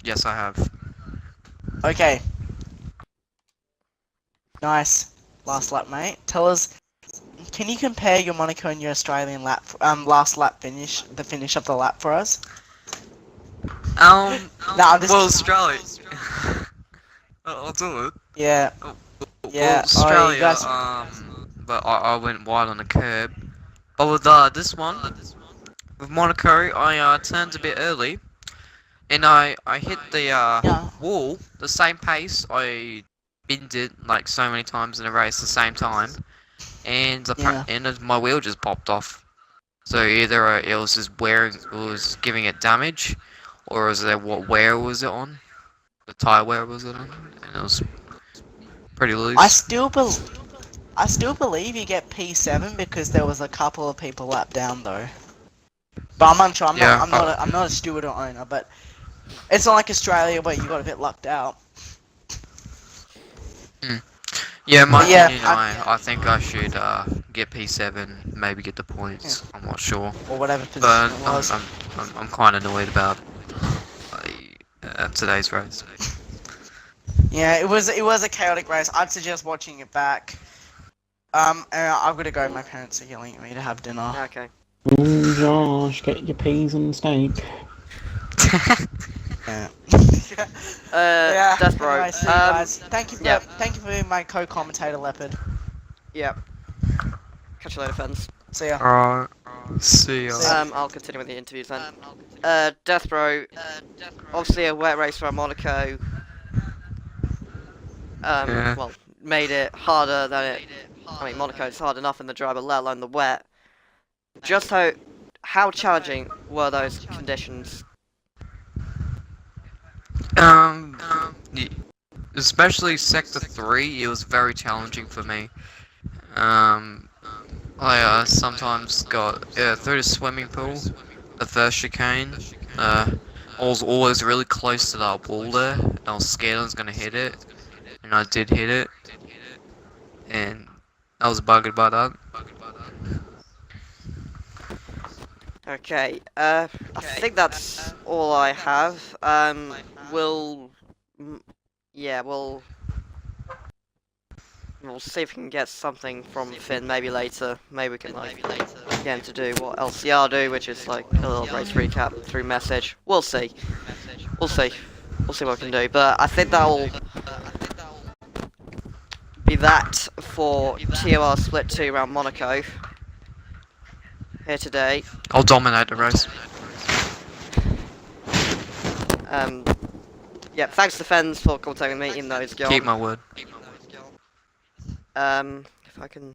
Yes, I have. Okay. Nice. Last lap, mate. Tell us, can you compare your Monaco and your Australian lap, last lap finish, the finish of the lap for us? Nah, I'm just- well, Australia. I'll do it. Yeah. Well, Yeah. Australia. you guys- But I went wide on the curb. But with this one, with Monaco, I turned a bit early, and I hit the Yeah. wall the same pace. I binned it like so many times in a race the same time, and my wheel just popped off. So either it was just giving it damage, or was there what wear was it on? The tire wear was it on? And it was pretty loose. I still believe you get P7 because there was a couple of people lapped down though. But I'm unsure. I'm not a steward or owner, but it's not like Australia where you got a bit lucked out. Yeah, my Yeah, opinion, I think I should get P7, maybe get the points. I'm not sure, Or whatever position but it was. I'm kind of annoyed about today's race. Yeah, it was a chaotic race. I'd suggest watching it back. And I've got to go. My parents are yelling at me to have dinner. Okay. Josh, get your peas and steak. Yeah. Yeah. Death Bro. Anyway, see you guys. Thank you for yeah. thank you for being my co-commentator, Leopard. Yeah. Catch you later, fans. See ya. Alright. See ya. See ya. I'll continue with the interviews then. Death Bro. Obviously a wet race around Monaco. Yeah. Well, made it harder than it. I mean, Monaco is hard enough in the dry, but let alone the wet. Just how challenging were those conditions? Y- Especially Sector 3, it was very challenging for me. I sometimes got through the swimming pool, the first chicane. I was always really close to that wall there, and I was scared I was gonna hit it, and I did hit it, and I was buggered by that. Okay, I think that's all I have. Yeah, we'll see if we can get something from Finn maybe later. Maybe we can like get him to do what LCR do, which is like a little race recap through message. We'll see. We'll see. We'll see what we can do. But I think that'll be that for TOR Split 2 around Monaco here today. I'll dominate the race. Yeah, thanks to Fens for contacting me, even though it's gone. Keep my word. If I can